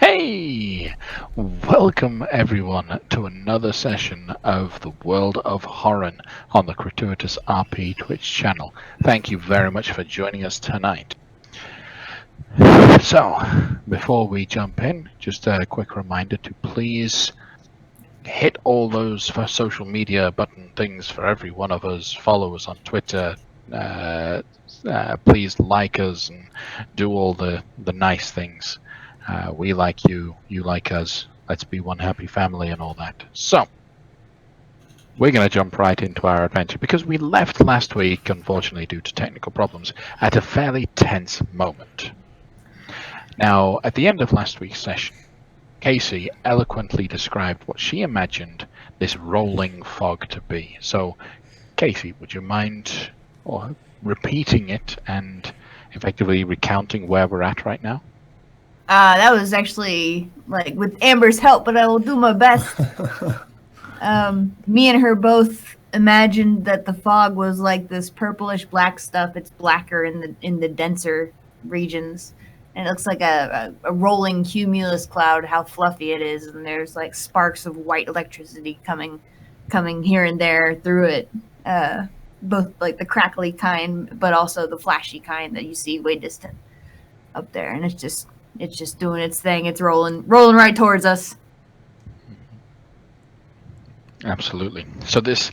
Hey! Welcome everyone to another session of the World of Horen on the Crituitous RP Twitch channel. Thank you very much for joining us tonight. So, before we jump in, just a quick reminder to please hit all those for social media button things for every one of us. Follow us on Twitter. Please like us and do all the nice things. We like you, you like us. Let's be one happy family and all that. So, we're going to jump right into our adventure because we left last week, unfortunately, due to technical problems, at a fairly tense moment. Now, at the end of last week's session, Casey eloquently described what she imagined this rolling fog to be. So, Casey, would you mind repeating it and effectively recounting where we're at right now? That was actually like with Amber's help, but I will do my best. Me and her both imagined that the fog was like this purplish black stuff. It's blacker in the denser regions, and it looks like a rolling cumulus cloud. How fluffy it is, and there's like sparks of white electricity coming here and there through it. Both like the crackly kind, but also the flashy kind that you see way distant up there, and it's just doing its thing. It's rolling right towards us. Absolutely. So this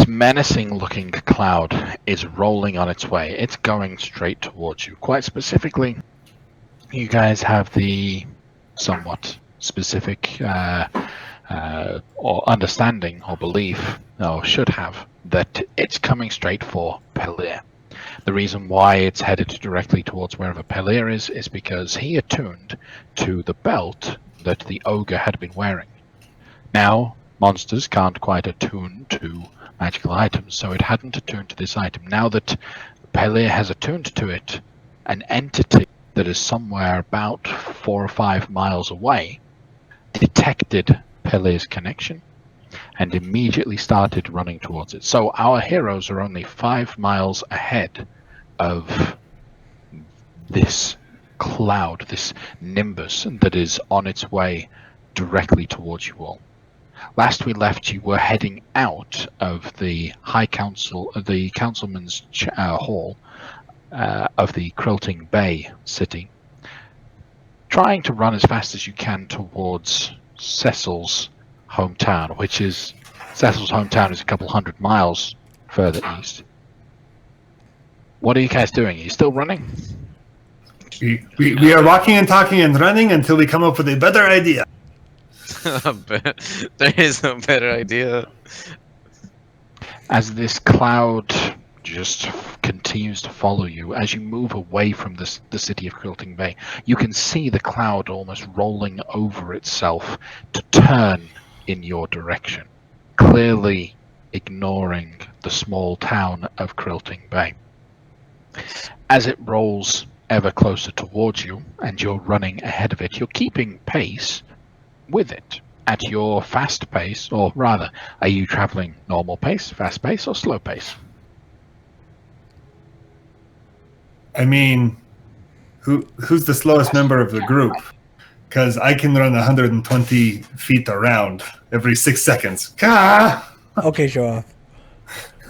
menacing looking cloud is rolling on its way. It's going straight towards you. Quite specifically, you guys have the somewhat specific or understanding or belief, or should have, that it's coming straight for Pelir. The reason why it's headed directly towards wherever Pelir is because he attuned to the belt that the ogre had been wearing. Now, monsters can't quite attune to magical items, so it hadn't attuned to this item. Now that Pelir has attuned to it, an entity that is somewhere about 4 or 5 miles away detected Pelir's connection and immediately started running towards it. So our heroes are only 5 miles ahead of this cloud, this nimbus that is on its way directly towards you all. Last we left, you were heading out of the High Council, the Councilman's Hall of the Quilting Bay city, trying to run as fast as you can towards Cecil's hometown, which is Cecil's hometown is a couple 100 miles further east. What are you guys doing? Are you still running? We are walking and talking and running until we come up with a better idea. There is no better idea. As this cloud just continues to follow you, as you move away from the city of Quilting Bay, you can see the cloud almost rolling over itself to turn in your direction, clearly ignoring the small town of Quilting Bay. As it rolls ever closer towards you and you're running ahead of it, you're keeping pace with it at your fast pace, or rather, are you traveling normal pace, fast pace, or slow pace? I mean, who's the slowest member of the group? Because I can run 120 feet around every 6 seconds. Ka! Okay, show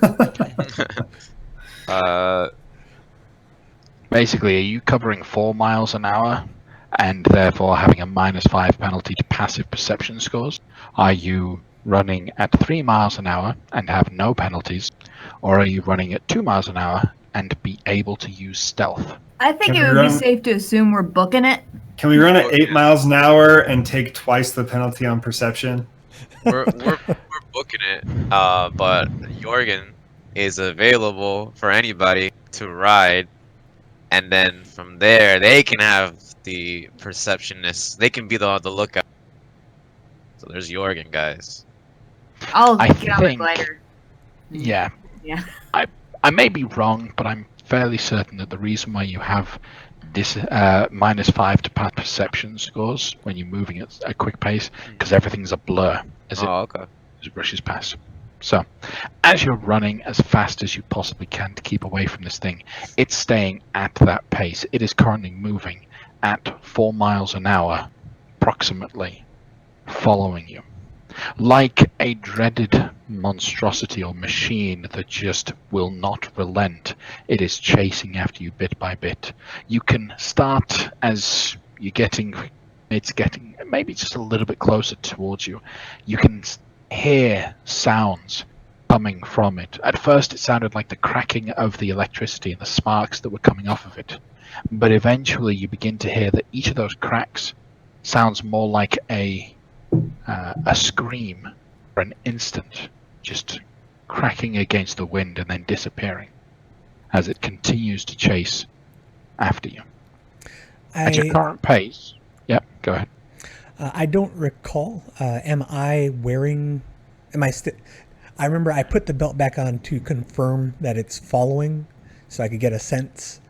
off. Basically, are you covering 4 miles an hour and therefore having a -5 penalty to passive perception scores? Are you running at 3 miles an hour and have no penalties? Or are you running at 2 miles an hour and be able to use stealth? I think it would be safe to assume we're booking it. Can we run at 8 miles an hour and take twice the penalty on perception? We're booking it, but Jorgen is available for anybody to ride, and then from there they can have the perceptionists. They can be the lookout. So there's Jorgen, guys. I'll get on the glider. Yeah. Yeah. I may be wrong, but I'm fairly certain that the reason why you have this -5 to perception scores when you're moving at a quick pace, because everything's a blur as it rushes past. So, as you're running as fast as you possibly can to keep away from this thing, it's staying at that pace. It is currently moving at 4 miles an hour approximately following you. Like a dreaded monstrosity or machine that just will not relent, it is chasing after you bit by bit. You can start as it's getting maybe just a little bit closer towards you. You can hear sounds coming from it. At first it sounded like the cracking of the electricity and the sparks that were coming off of it. But eventually you begin to hear that each of those cracks sounds more like a scream for an instant, just cracking against the wind and then disappearing as it continues to chase after you. At your current pace, yep, go ahead. I don't recall. Am I wearing? Am I still? I remember I put the belt back on to confirm that it's following, so I could get a sense.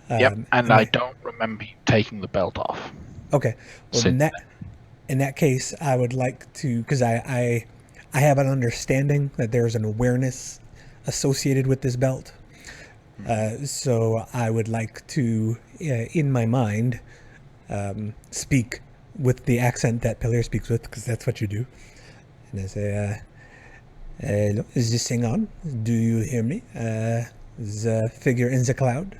Yep, and I don't remember you taking the belt off. Okay, well in that case, I would like to, because I have an understanding that there's an awareness associated with this belt. So I would like to, in my mind, speak with the accent that Pellier speaks with, because that's what you do. And I say, hello, is this thing on? Do you hear me? The figure in the cloud?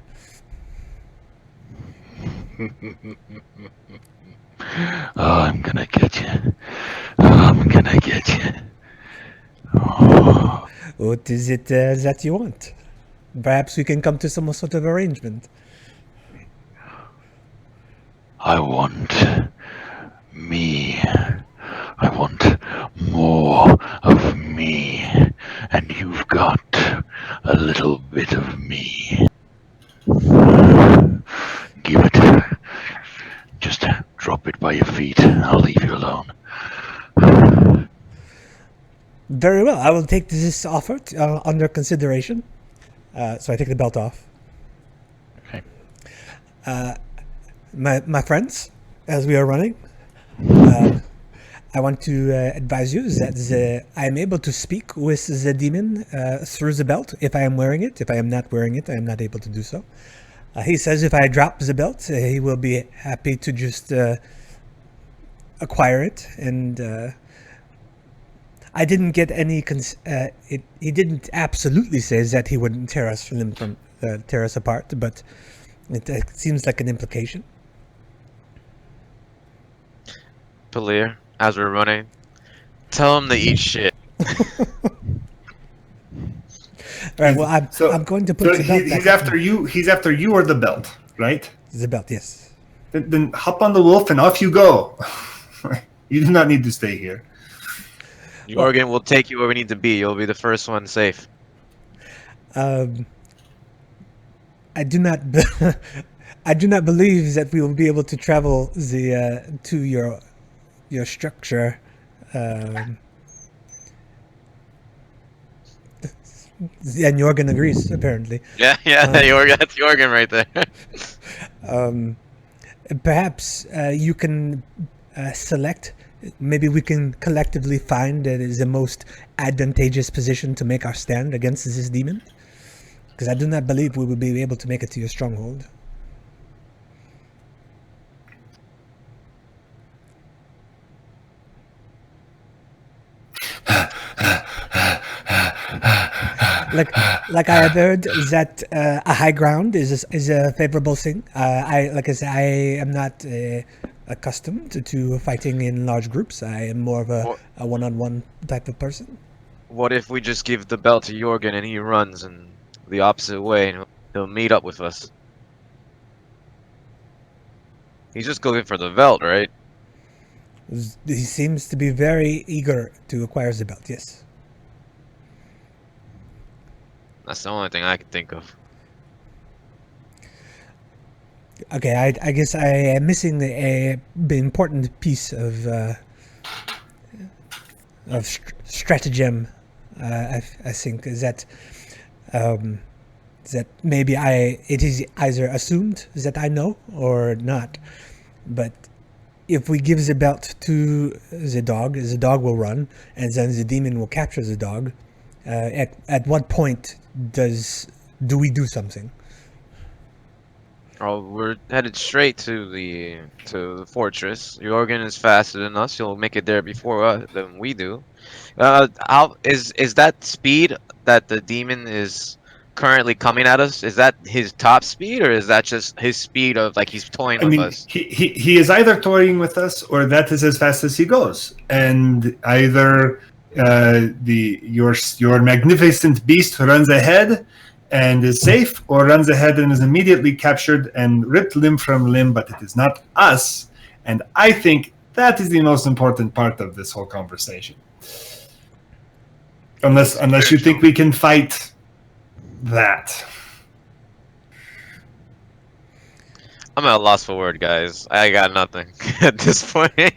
Oh, I'm gonna get you. Oh, I'm gonna get you. Oh. What is it that you want? Perhaps we can come to some sort of arrangement. I want me. I want more of me. And you've got a little bit of me. Give it. Just drop it by your feet. I'll leave you alone. Very well. I will take this offer under consideration. So I take the belt off. Okay. My friends, as we are running, I want to advise you that I am able to speak with the demon through the belt if I am wearing it. If I am not wearing it, I am not able to do so. He says if I drop the belt, he will be happy to just acquire it. And I didn't get any. He didn't absolutely say that he wouldn't tear us apart, but it seems like an implication. Pellier, as we're running, tell him to eat shit. All right. Well, I'm going to put the belt back. He's after you. He's after you or the belt, right? The belt, yes. Then hop on the wolf and off you go. You do not need to stay here. Jorgen will take you where we need to be. You'll be the first one safe. I do not. I do not believe that we will be able to travel to your structure. And Jorgen agrees, apparently. Yeah, Jorgen, that's Jorgen right there. Perhaps you can select. Maybe we can collectively find that is the most advantageous position to make our stand against this demon. Because I do not believe we will be able to make it to your stronghold. Like I have heard that a high ground is a favorable thing. I am not accustomed to fighting in large groups. I am more of a one-on-one type of person. What if we just give the belt to Jorgen and he runs in the opposite way and he'll meet up with us? He's just going for the belt, right? He seems to be very eager to acquire the belt, yes. That's the only thing I can think of. Okay, I guess I am missing the important piece of stratagem. I think is that maybe it is either assumed that I know or not. But if we give the belt to the dog will run, and then the demon will capture the dog. At what point do we do something? Oh, we're headed straight to the fortress. Jorgen is faster than us. He'll make it there before us than we do. How is that speed that the demon is currently coming at us? Is that his top speed, or is that just his speed of like he's toying I with mean, us? he is either toying with us, or that is as fast as he goes. And either your magnificent beast runs ahead and is safe, or runs ahead and is immediately captured and ripped limb from limb. But it is not us, and I think that is the most important part of this whole conversation. Unless you think we can fight that. I'm at a loss for word, guys. I got nothing at this point.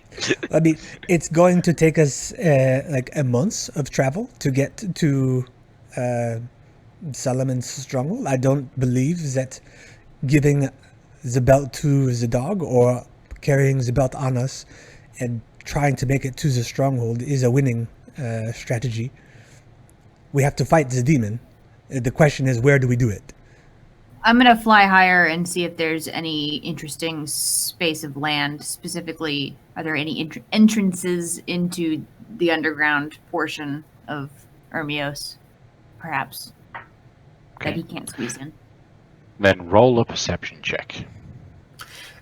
I mean, it's going to take us like a month of travel to get to Solomon's stronghold. I don't believe that giving the belt to the dog or carrying the belt on us and trying to make it to the stronghold is a winning strategy. We have to fight the demon. The question is, where do we do it? I'm gonna fly higher and see if there's any interesting space of land. Specifically, are there any entrances into the underground portion of Ermios, perhaps, that he can't squeeze in? Then roll a perception check.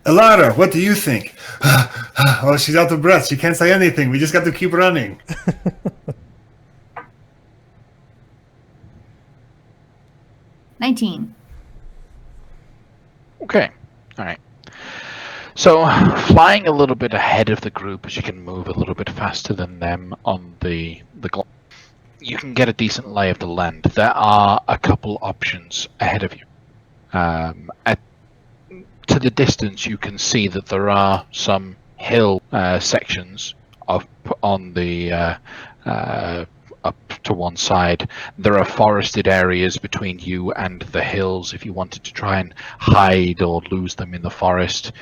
Elara, what do you think? Oh, she's out of breath. She can't say anything. We just got to keep running. 19. Okay, all right. So, flying a little bit ahead of the group, as you can move a little bit faster than them on the you can get a decent lay of the land. There are a couple options ahead of you. To the distance, you can see that there are some hill sections on the up to one side. There are forested areas between you and the hills if you wanted to try and hide or lose them in the forest.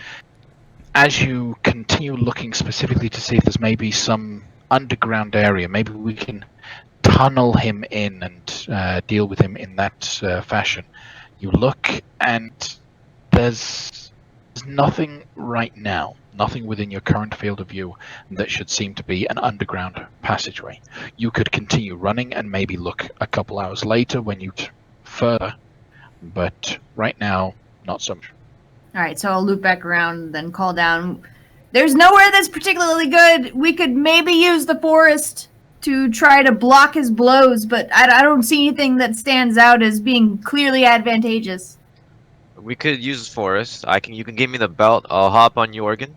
As you continue looking specifically to see if there's maybe some underground area, maybe we can tunnel him in and deal with him in that fashion. You look and there's nothing right now, nothing within your current field of view that should seem to be an underground passageway. You could continue running and maybe look a couple hours later when you further, but right now, not so much. All right, so I'll loop back around, then call down. There's nowhere that's particularly good. We could maybe use the forest to try to block his blows, but I don't see anything that stands out as being clearly advantageous. We could use forest. You can give me the belt. I'll hop on Jorgen.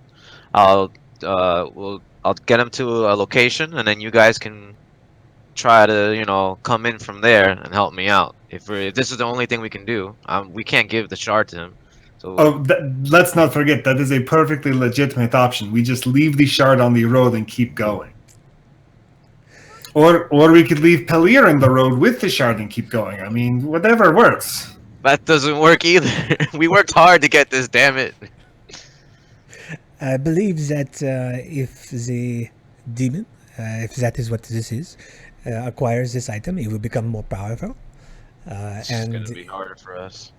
I'll get him to a location, and then you guys can try to come in from there and help me out. If this is the only thing we can do, we can't give the shard to him. So Let's not forget that is a perfectly legitimate option. We just leave the shard on the road and keep going. Or we could leave Pellir in the road with the shard and keep going. I mean, whatever works. that doesn't work either. We worked hard to get this, damn it. I believe that if the demon, if that is what this is, acquires this item, it will become more powerful. It's and gonna be harder for us.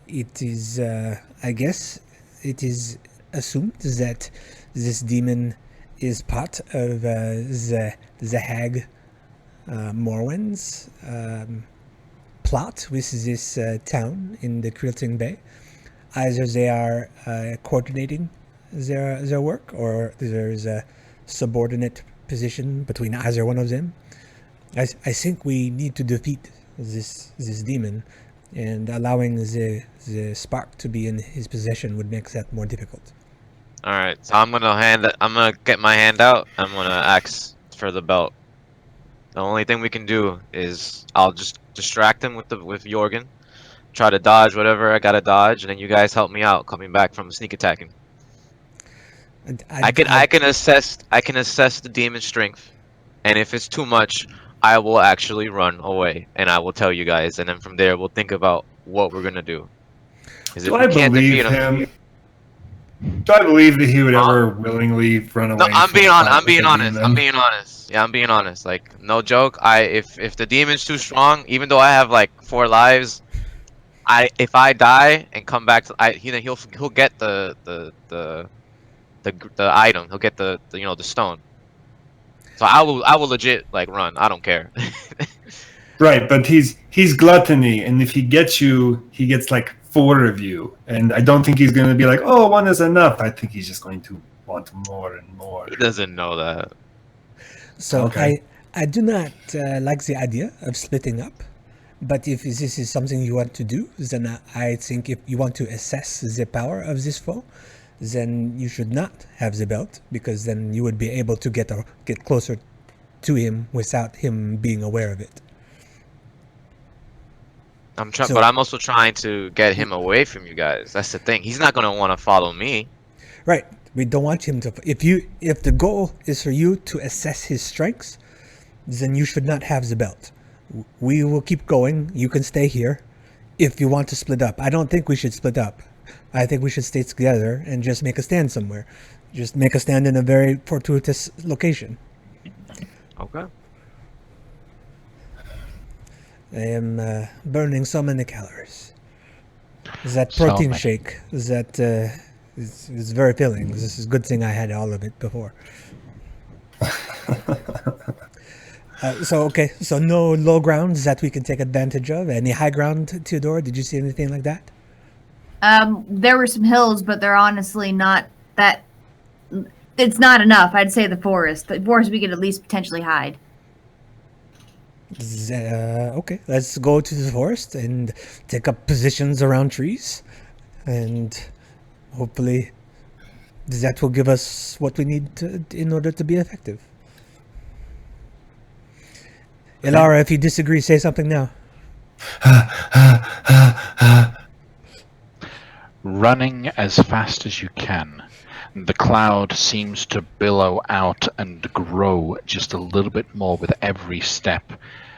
it is, I guess, it is assumed that this demon is part of the hag Morwen's plot with this town in the Quilting Bay. Either they are coordinating their work, or there's a subordinate position between either one of them. I think we need to defeat this demon, and allowing the spark to be in his possession would make that more difficult. All right, so I'm gonna get my hand out. I'm gonna ask for the belt. The only thing we can do is I'll just distract him with Jorgen, try to dodge whatever I gotta dodge, and then you guys help me out coming back from sneak attacking. And I can assess the demon's strength, and if it's too much, I will actually run away, and I will tell you guys, and then from there we'll think about what we're gonna do. Do I believe him? Do I believe that he would ever willingly run away? No, I'm being honest. with the I'm demon? being honest. Yeah, I'm being honest. Like, no joke. If the demon's too strong, even though I have like 4 lives, if I die and come back to he'll get the item. He'll get the stone. So I will legit like run. I don't care. Right, but he's gluttony, and if he gets you, he gets like 4 of you, and I don't think he's going to be like, oh, 1 is enough. I think he's just going to want more and more. He doesn't know that. So Okay. I do not like the idea of splitting up, but if this is something you want to do, then I think if you want to assess the power of this foe, then you should not have the belt, because then you would be able to get closer to him without him being aware of it. But I'm also trying to get him away from you guys. That's the thing. He's not gonna want to follow me. Right. We don't want him to. If the goal is for you to assess his strengths, then you should not have the belt. We will keep going. You can stay here. If you want to split up, I don't think we should split up. I think we should stay together and just make a stand somewhere. Just make a stand in a very fortuitous location. Okay. I am burning so many calories. That So protein many. shake is very filling. This is a good thing I had all of it before. So no low grounds that we can take advantage of. Any high ground, Theodora? Did you see anything like that? There were some hills, but they're honestly not that. It's not enough. I'd say the forest. The forest we could at least potentially hide. Okay, let's go to the forest and take up positions around trees, and hopefully that will give us what we need in order to be effective. Ilara, if you disagree, say something now. Running as fast as you can. The cloud seems to billow out and grow just a little bit more with every step.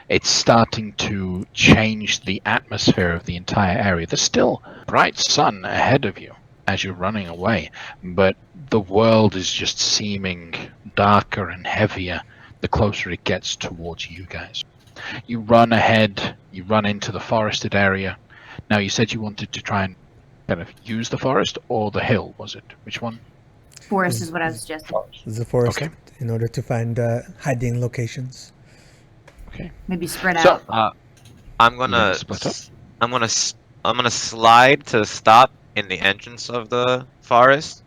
It's starting to change the atmosphere of the entire area. There's still bright sun ahead of you as you're running away, but the world is just seeming darker and heavier the closer it gets towards you guys. You run ahead, you run into the forested area. Now, you said you wanted to try and kind of use the forest or the hill, was it? Which one? Forest is what I was suggesting. The forest, Okay. in order to find hiding locations. Okay. Maybe spread So, out. I'm You gonna wanna split up? I'm gonna slide to stop in the entrance of the forest,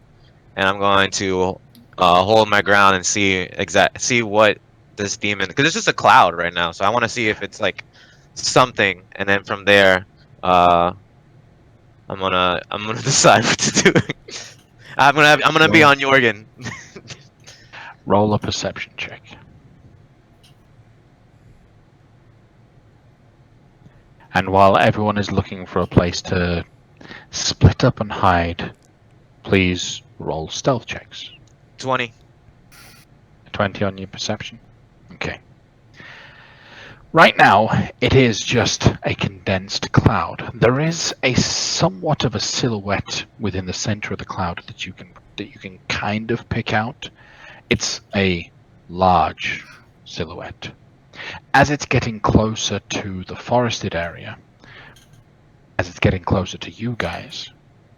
and I'm going to hold my ground and see what this demon, because it's just a cloud right now, so I want to see if it's like something, and then from there I'm gonna decide what to do. I'm gonna be on Jorgen. Roll a perception check. And while everyone is looking for a place to split up and hide, please roll stealth checks. 20. 20 on your perception. Okay. Right now, it is just a condensed cloud. There is a somewhat of a silhouette within the center of the cloud that you can kind of pick out. It's a large silhouette. As it's getting closer to the forested area, as it's getting closer to you guys,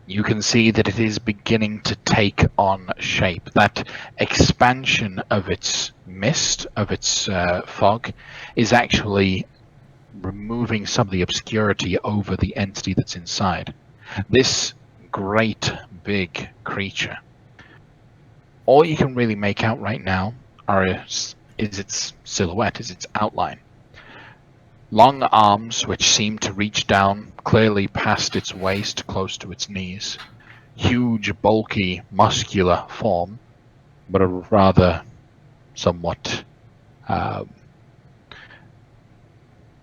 you can see that it is beginning to take on shape. That expansion of its mist, of its fog, is actually removing some of the obscurity over the entity that's inside. This great big creature, all you can really make out right now is its silhouette, is its outline. Long arms which seem to reach down clearly past its waist, close to its knees. Huge, bulky, muscular form, but a rather somewhat...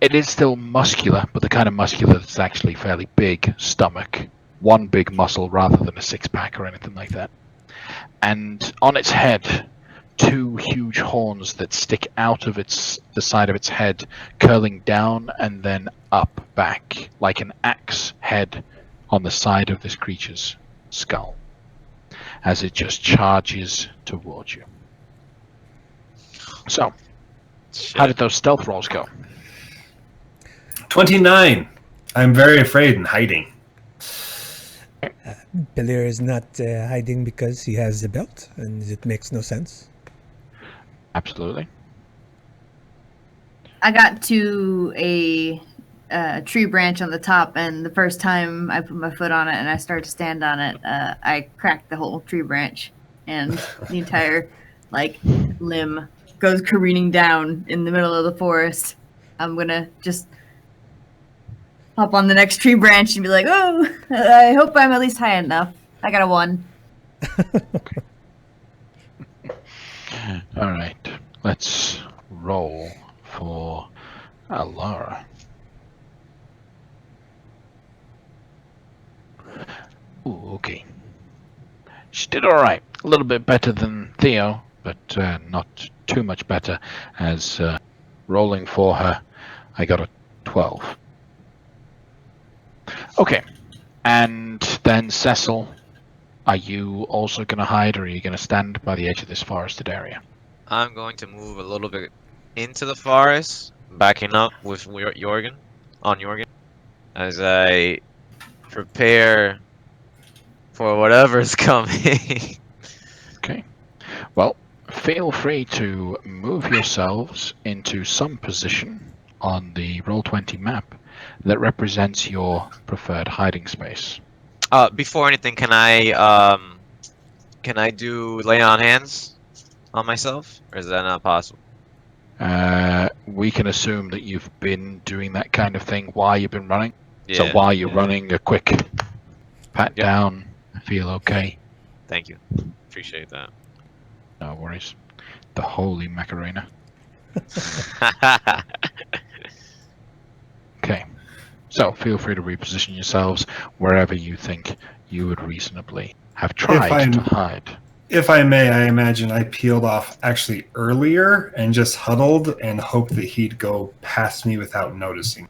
it is still muscular, but the kind of muscular that's actually fairly big stomach. One big muscle rather than a six-pack or anything like that. And on its head, 2 huge horns that stick out of the side of its head, curling down and then up back, like an axe head on the side of this creature's skull, as it just charges towards you. So, how did those stealth rolls go? 29. I'm very afraid and hiding. Belir is not hiding because he has the belt, and it makes no sense. Absolutely. I got to a tree branch on the top, and the first time I put my foot on it and I started to stand on it, I cracked the whole tree branch, and the entire limb goes careening down in the middle of the forest. I'm gonna just hop on the next tree branch and be like, "Oh, I hope I'm at least high enough." I got a 1. All right. Let's roll for Alara. Ooh, okay. She did all right. A little bit better than Theo, but not too much better. As rolling for her, I got a 12. Okay. And then Cecil, are you also going to hide, or are you going to stand by the edge of this forested area? I'm going to move a little bit into the forest, backing up with Jorgen, as I prepare for whatever's coming. Okay. Well, feel free to move yourselves into some position on the Roll20 map that represents your preferred hiding space. Before anything, can I do lay on hands on myself, or is that not possible? We can assume that you've been doing that kind of thing while you've been running. Yeah. So while you're running, a quick pat down, feel okay. Thank you. Appreciate that. No worries. The holy Macarena. Okay. So feel free to reposition yourselves wherever you think you would reasonably have tried to hide. If I may, I imagine I peeled off actually earlier and just huddled and hoped that he'd go past me without noticing.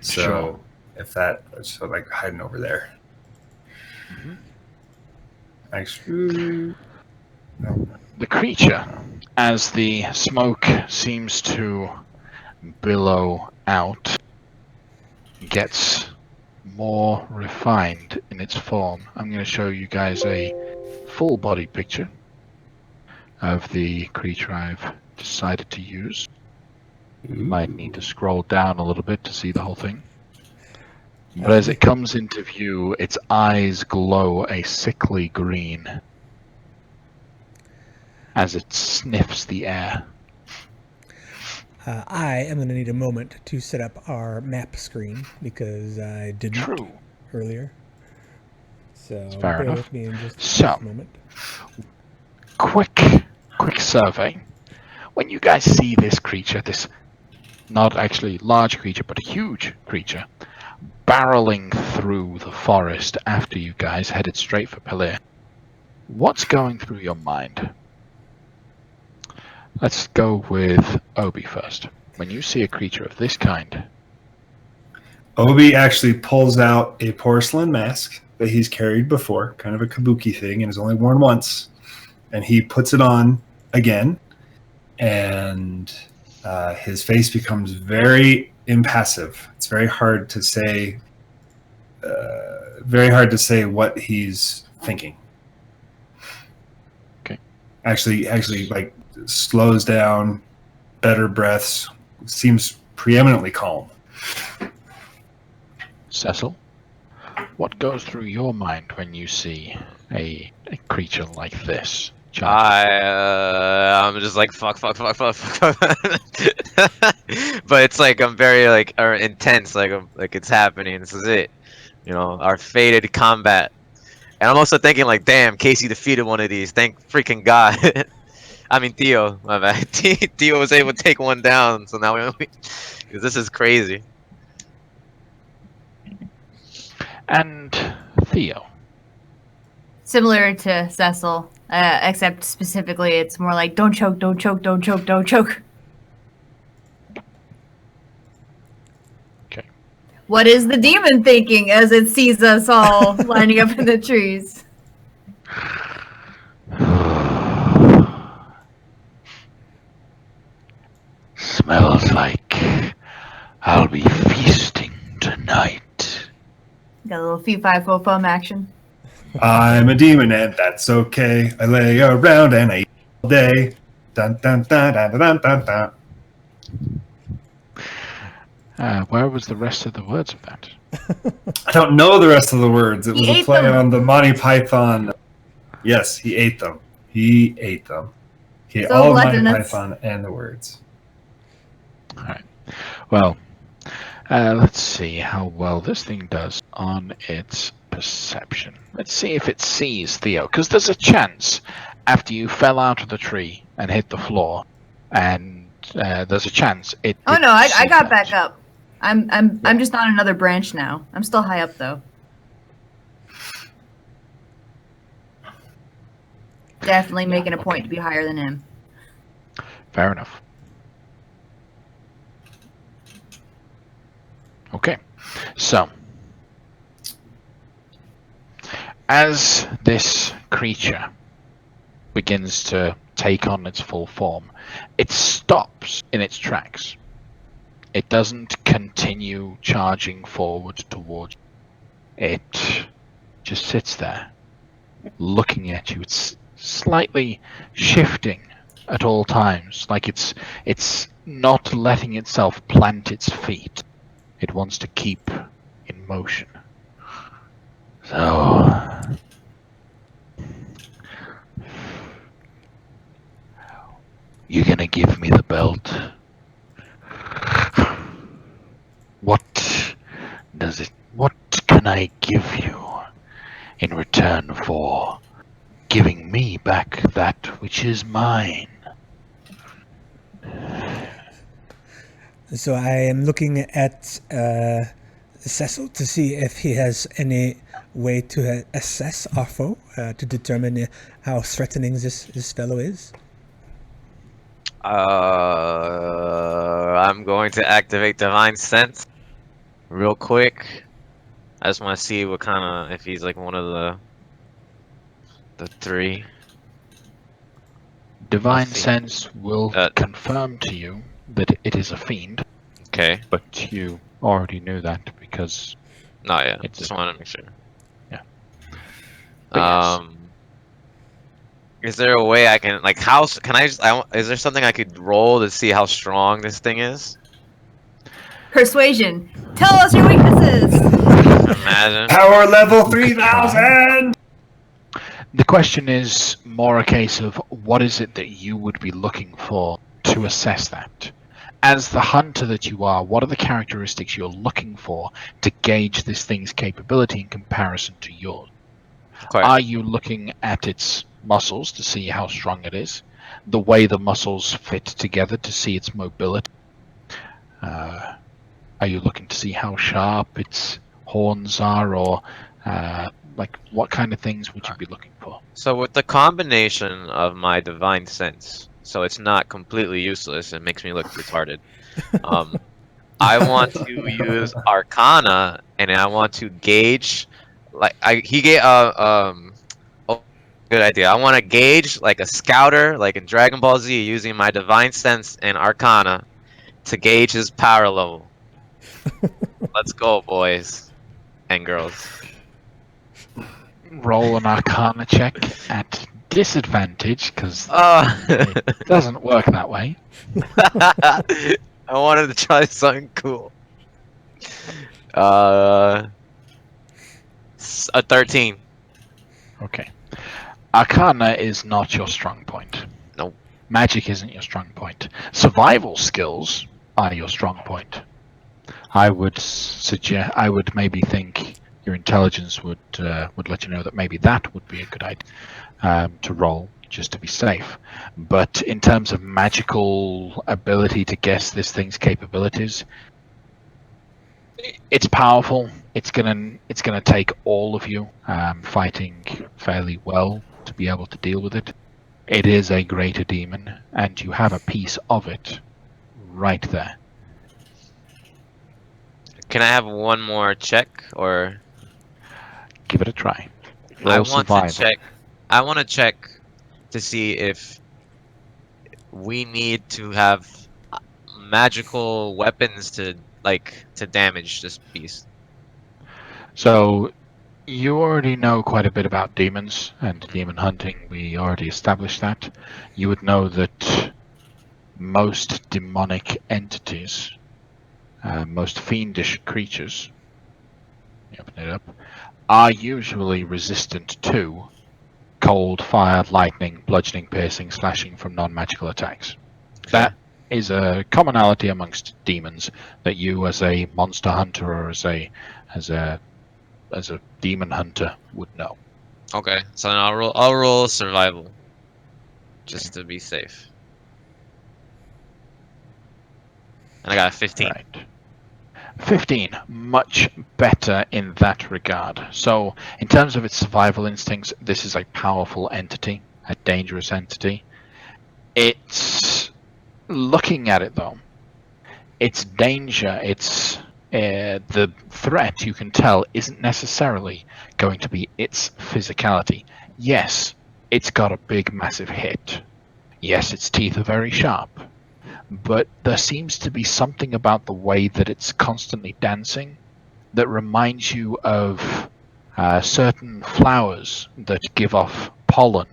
So Sure. if that, so like hiding over there. Mm-hmm. Actually, no. The creature, as the smoke seems to billow out, gets more refined in its form. I'm going to show you guys a full body picture of the creature I've decided to use. You might need to scroll down a little bit to see the whole thing. But as it comes into view, its eyes glow a sickly green as it sniffs the air. I am going to need a moment to set up our map screen because I didn't earlier. So bear with me in just a moment. Quick survey. When you guys see this creature, this not actually large creature, but a huge creature, barreling through the forest after you guys headed straight for Pelir, what's going through your mind? Let's go with Obi first. When you see a creature of this kind, Obi actually pulls out a porcelain mask that he's carried before, kind of a kabuki thing, and has only worn once. And he puts it on again, and his face becomes very impassive. It's very hard to say. Very hard to say what he's thinking. Okay. Actually, like slows down, better breaths, seems preeminently calm. Cecil, what goes through your mind when you see a creature like this? I'm just like fuck. But it's like I'm very intense, like it's happening. This is it, our fated combat. And I'm also thinking like, damn, Casey defeated one of these. Thank freaking God. I mean Theo, my bad. Theo was able to take one down, so now because this is crazy. And Theo. Similar to Cecil, except specifically it's more like, don't choke, don't choke, don't choke, don't choke. Okay. What is the demon thinking as it sees us all lining up in the trees? Smells like I'll be feasting tonight. Got a little fee-fi-fo-fum action. I'm a demon and that's okay. I lay around and I eat all day. Dun dun dun dun dun dun dun. Where was the rest of the words of that? I don't know the rest of the words. It He was a ate play them. on the Monty Python. Yes, he ate them. He ate them. He ate So all of Monty gluttonous. Python and the words. All right. Well, let's see how well this thing does on its perception. Let's see if it sees Theo, because there's a chance after you fell out of the tree and hit the floor, and there's a chance it. Oh didn't no, I see got that. back up. I'm just on another branch now. I'm still high up though. Definitely making a point to be higher than him. Fair enough. Okay, so as this creature begins to take on its full form, it stops in its tracks. It doesn't continue charging forward towards you. It just sits there, looking at you. It's slightly shifting at all times, like it's not letting itself plant its feet. It wants to keep in motion. So, you're gonna give me the belt? What can I give you in return for giving me back that which is mine? So I am looking at Cecil to see if he has any way to assess our foe, to determine how threatening this fellow is. I'm going to activate Divine Sense real quick. I just want to see what kind of, if he's like one of the three. Divine Nothing. Sense will confirm to you that it is a fiend, Okay. but you already knew that because No, yeah. It's Just a- wanted to make sure. Yeah. But yes. Is there a way I can like how can I just is there something I could roll to see how strong this thing is? Persuasion. Tell us your weaknesses. Imagine. Power level You could 3000! The question is more a case of what is it that you would be looking for to assess that? As the hunter that you are, what are the characteristics you're looking for to gauge this thing's capability in comparison to yours? Okay. Are you looking at its muscles to see how strong it is? The way the muscles fit together to see its mobility? Are you looking to see how sharp its horns are, or like what kind of things would you be looking for? So with the combination of my divine sense, so it's not completely useless. It makes me look retarded. I want to use Arcana, and I want to gauge, like oh, good idea. I want to gauge like a scouter, like in Dragon Ball Z, using my divine sense and Arcana to gauge his power level. Let's go, boys and girls. Roll an Arcana check at disadvantage because Oh. it doesn't work that way. I wanted to try something cool. A 13. Okay. Arcana is not your strong point. Nope. Magic isn't your strong point. Survival skills are your strong point. I would maybe think your intelligence would let you know that maybe that would be a good idea to roll just to be safe. But in terms of magical ability to guess this thing's capabilities, it's powerful. It's gonna take all of you fighting fairly well to be able to deal with it. It is a greater demon, and you have a piece of it right there. Can I have one more check, or Give it a try. I Roll want survival. to check. I want to check to see if we need to have magical weapons to damage this beast. So you already know quite a bit about demons and demon hunting. We already established that. You would know that most demonic entities, most fiendish creatures, open it up, are usually resistant to cold, fire, lightning, bludgeoning, piercing, slashing from non-magical attacks. Okay. That is a commonality amongst demons that you, as a monster hunter or as a demon hunter, would know. Okay. So then I'll roll survival, just to be safe. And I got a 15. Right. 15, much better in that regard. So, in terms of its survival instincts, this is a powerful entity, a dangerous entity. It's looking at it though. Its danger, its the threat, you can tell, isn't necessarily going to be its physicality. Yes, it's got a big, massive hit. Yes, its teeth are very sharp. But there seems to be something about the way that it's constantly dancing that reminds you of certain flowers that give off pollen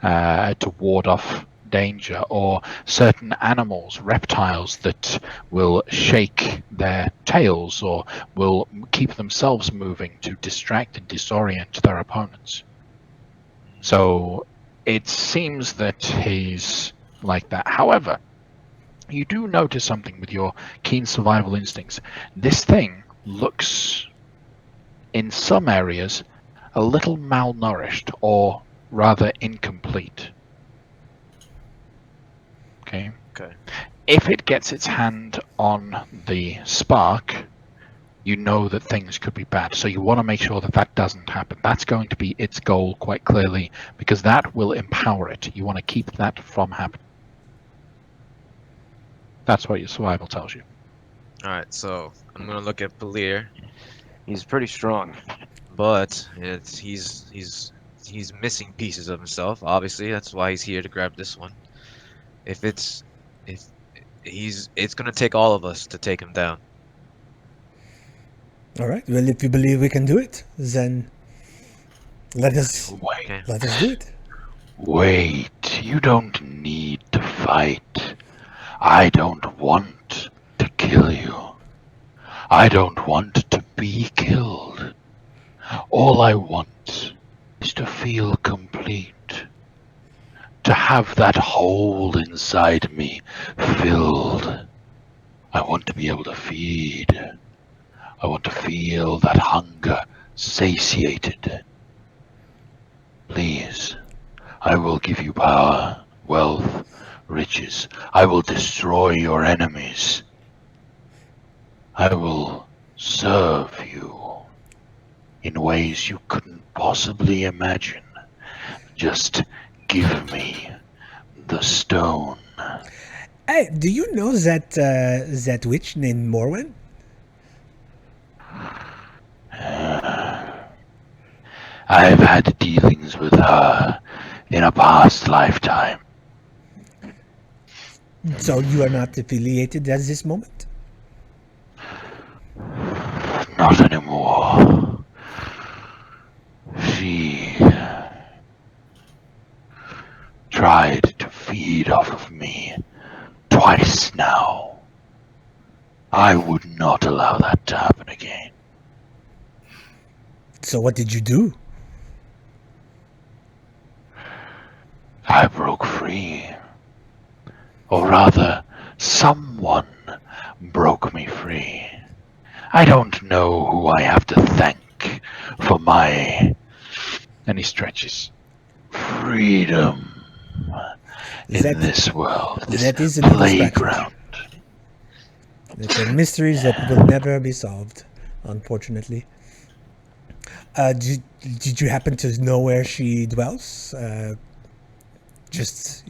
to ward off danger, or certain animals, reptiles, that will shake their tails or will keep themselves moving to distract and disorient their opponents. So it seems that he's like that. However, you do notice something with your keen survival instincts. This thing looks, in some areas, a little malnourished, or rather incomplete. Okay. Okay. If it gets its hand on the spark, you know that things could be bad. So you want to make sure that that doesn't happen. That's going to be its goal quite clearly, because that will empower it. You want to keep that from happening. That's what your survival tells you. All right. So I'm gonna look at Pelir, He's pretty strong. but he's missing pieces of himself. Obviously, that's why he's here to grab this one. If it's gonna take all of us to take him down. All right. Well, if you believe we can do it, then let us Wait. Okay. let us do it. Wait, you don't need to fight. I don't want to kill you. I don't want to be killed. All I want is to feel complete. To have that hole inside me filled. I want to be able to feed. I want to feel that hunger satiated. Please, I will give you power, wealth, riches. I will destroy your enemies. I will serve you in ways you couldn't possibly imagine. Just give me the stone. Hey, do you know that witch named Morwen? I've had dealings with her in a past lifetime. So you are not affiliated at this moment? Not anymore. She tried to feed off of me twice now. I would not allow that to happen again. So what did you do? I broke free. Or rather, someone broke me free. I don't know who I have to thank for my... And he stretches. Freedom in That- this world, this that is a little playground. It's a mysteries that will never be solved, unfortunately. Did you happen to know where she dwells? Just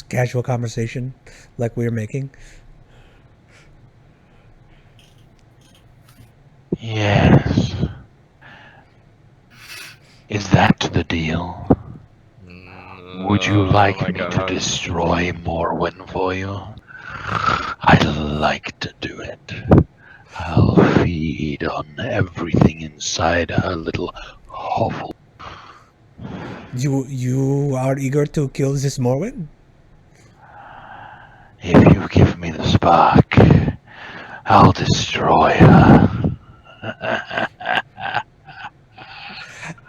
casual conversation like we were making. Yes. Is that the deal? Would you like me to destroy Morwen for you? I'd like to do it. I'll feed on everything inside her little hovel. You are eager to kill this Morwen? If you give me the spark, I'll destroy her.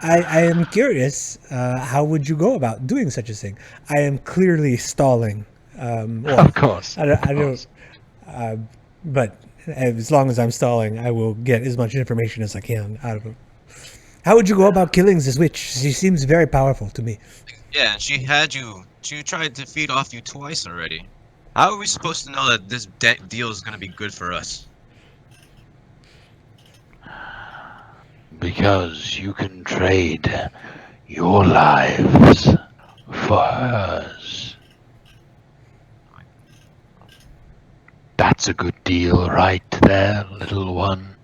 I am curious. How would you go about doing such a thing? I am clearly stalling. Well, Of course. I don't. But as long as I'm stalling, I will get as much information as I can out of him. How would you go about killing this witch? She seems very powerful to me. Yeah, and she had you. She tried to feed off you twice already. How are we supposed to know that this deal is gonna be good for us? Because you can trade your lives for hers. That's a good deal right there, little one.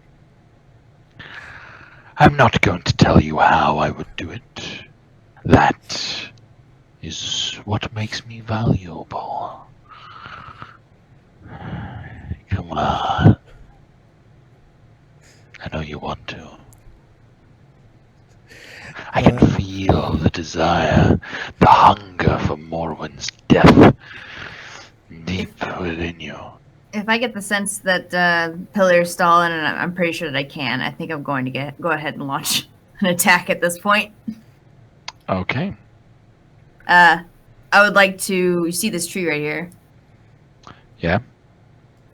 I'm not going to tell you how I would do it. That is what makes me valuable. Come on. I know you want to. I can feel the desire, the hunger for Morwen's death deep within you. If I get the sense that Pillar's stalling, and I'm pretty sure that I can, I think I'm going to go ahead and launch an attack at this point. Okay. I would like to... You see this tree right here? Yeah.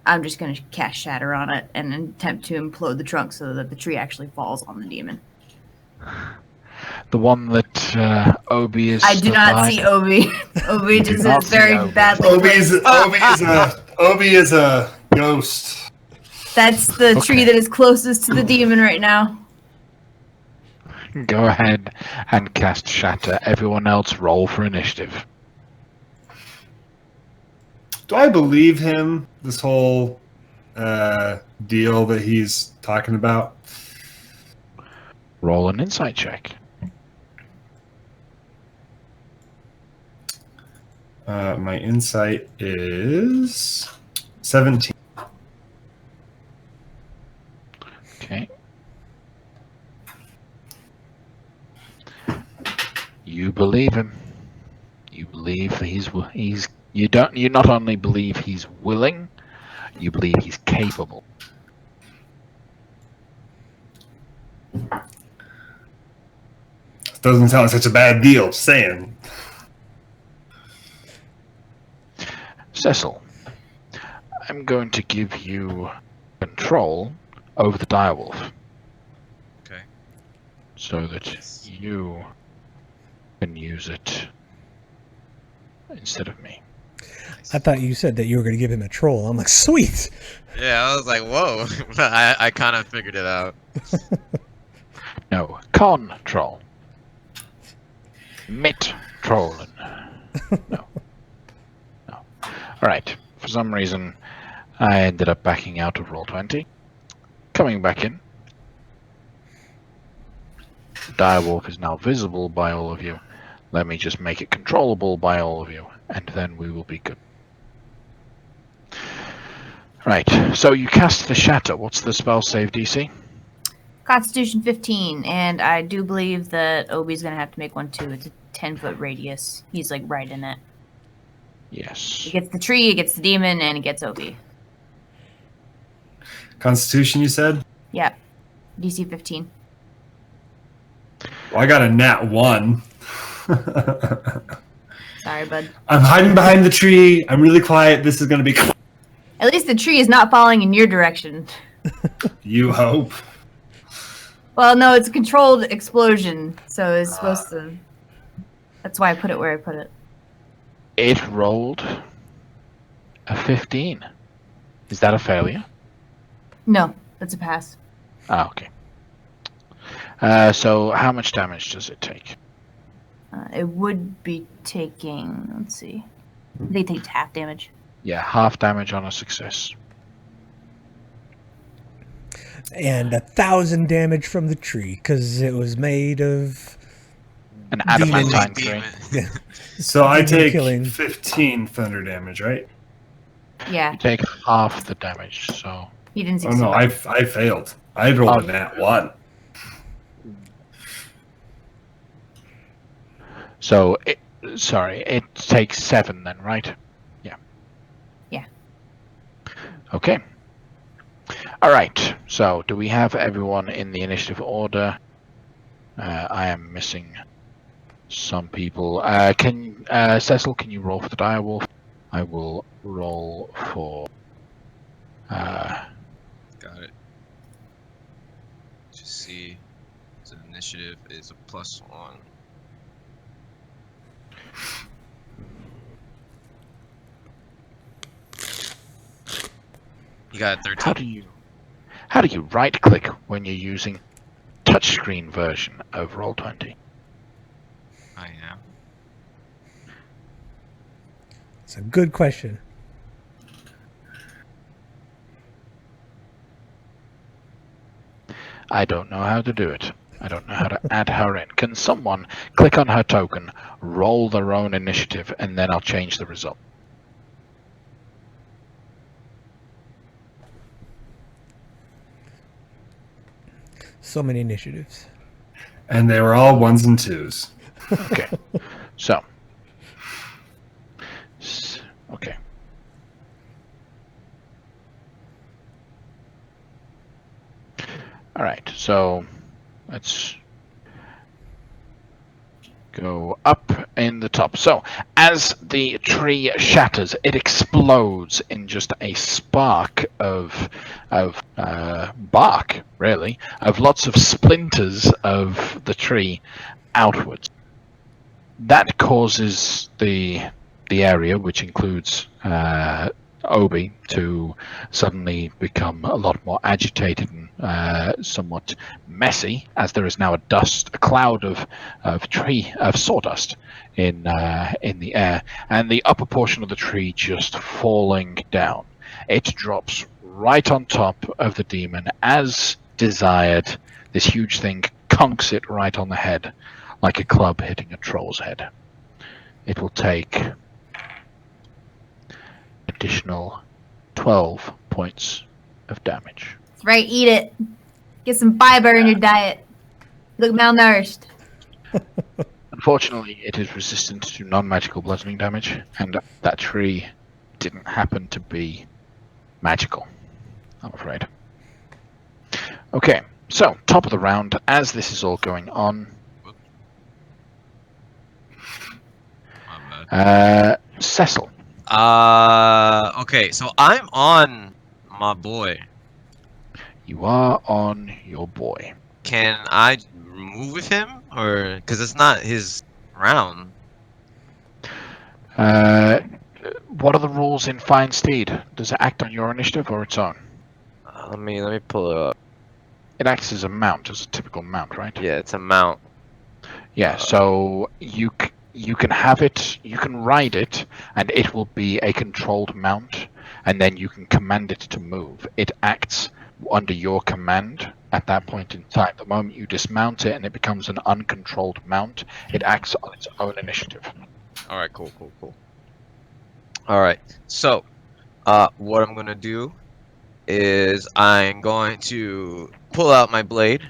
I'm just going to cast Shatter on it and attempt to implode the trunk so that the tree actually falls on the demon. The one that Obi is. I do not see Obi. Obi You do just not is see very Obi. badly Obi is a ghost. That's the tree that is closest to the demon right now. Go ahead and cast Shatter. Everyone else roll for initiative. Do I believe him? This whole deal that he's talking about. Roll an insight check. My insight is 17. Okay. You believe him. You believe that he's you not only believe he's willing, you believe he's capable. Doesn't sound like such a bad deal, just saying. Cecil, I'm going to give you control over the direwolf. Okay. So that you can use it instead of me. I thought you said that you were going to give him a troll. I'm like, sweet. Yeah, I was like, whoa. I kind of figured it out. No, control. Mit trollen. No. No. Alright. For some reason, I ended up backing out of Roll20. Coming back in. Direwolf is now visible by all of you. Let me just make it controllable by all of you, and then we will be good. Right, so you cast the Shatter. What's the spell save DC? Constitution 15, and I do believe that Obi's going to have to make one too. It's a 10-foot radius. He's like right in it. Yes. He gets the tree, he gets the demon, and he gets Obi. Constitution, you said? Yep. DC 15. Well, I got a nat 1. Sorry, bud. I'm hiding behind the tree. I'm really quiet. This is going to be... At least the tree is not falling in your direction. You hope. Well, no, it's a controlled explosion, so it's supposed to... That's why I put it where I put it. It rolled a 15. Is that a failure? No, that's a pass. Ah, okay. So how much damage does it take? It would be taking... Let's see. They take half damage. Yeah, half damage on a success. And 1,000 damage from the tree, because it was made of... An adamantine tree. Demon. Yeah. So I Demon take killing. 15 thunder damage, right? Yeah. You take half the damage, so He didn't Oh succeed. no, I failed. I rolled a nat 1. So, it takes 7 then, right? Yeah. Yeah. Okay. All right. So, do we have everyone in the initiative order? I am missing some people. Cecil, can you roll for the direwolf? I will roll for. Got it. Just see. So initiative is a +1. You got a 13. How do you right click when you're using touchscreen version of Roll20? I am. It's a good question. I don't know how to do it. I don't know how to add her in. Can someone click on her token, roll their own initiative, and then I'll change the result? So many initiatives. And they were all 1s and 2s. Okay. So. Okay. All right. So let's go up in the top. So as the tree shatters, it explodes in just a spark of bark, really, of lots of splinters of the tree outwards. That causes the area, which includes Obi, to suddenly become a lot more agitated and somewhat messy, as there is now a cloud of sawdust in the air, and the upper portion of the tree just falling down. It drops right on top of the demon as desired. This huge thing conks it right on the head, like a club hitting a troll's head. It will take additional 12 points of damage. That's right, eat it. Get some fiber in your diet. You look malnourished. Unfortunately, it is resistant to non-magical bludgeoning damage, and that tree didn't happen to be magical, I'm afraid. Okay, so top of the round, as this is all going on. Cecil. Okay, so I'm on my boy. You are on your boy. Can I move with him, or because it's not his round? What are the rules in Fine Steed? Does it act on your initiative or its own? Let me pull it up. It acts as a mount, as a typical mount, right? Yeah, it's a mount. Yeah, so you can have it, you can ride it, and it will be a controlled mount, and then you can command it to move. It acts under your command at that point in time. The moment you dismount it and it becomes an uncontrolled mount, it acts on its own initiative. All right, cool. All right, so what I'm gonna do is I'm going to pull out my blade,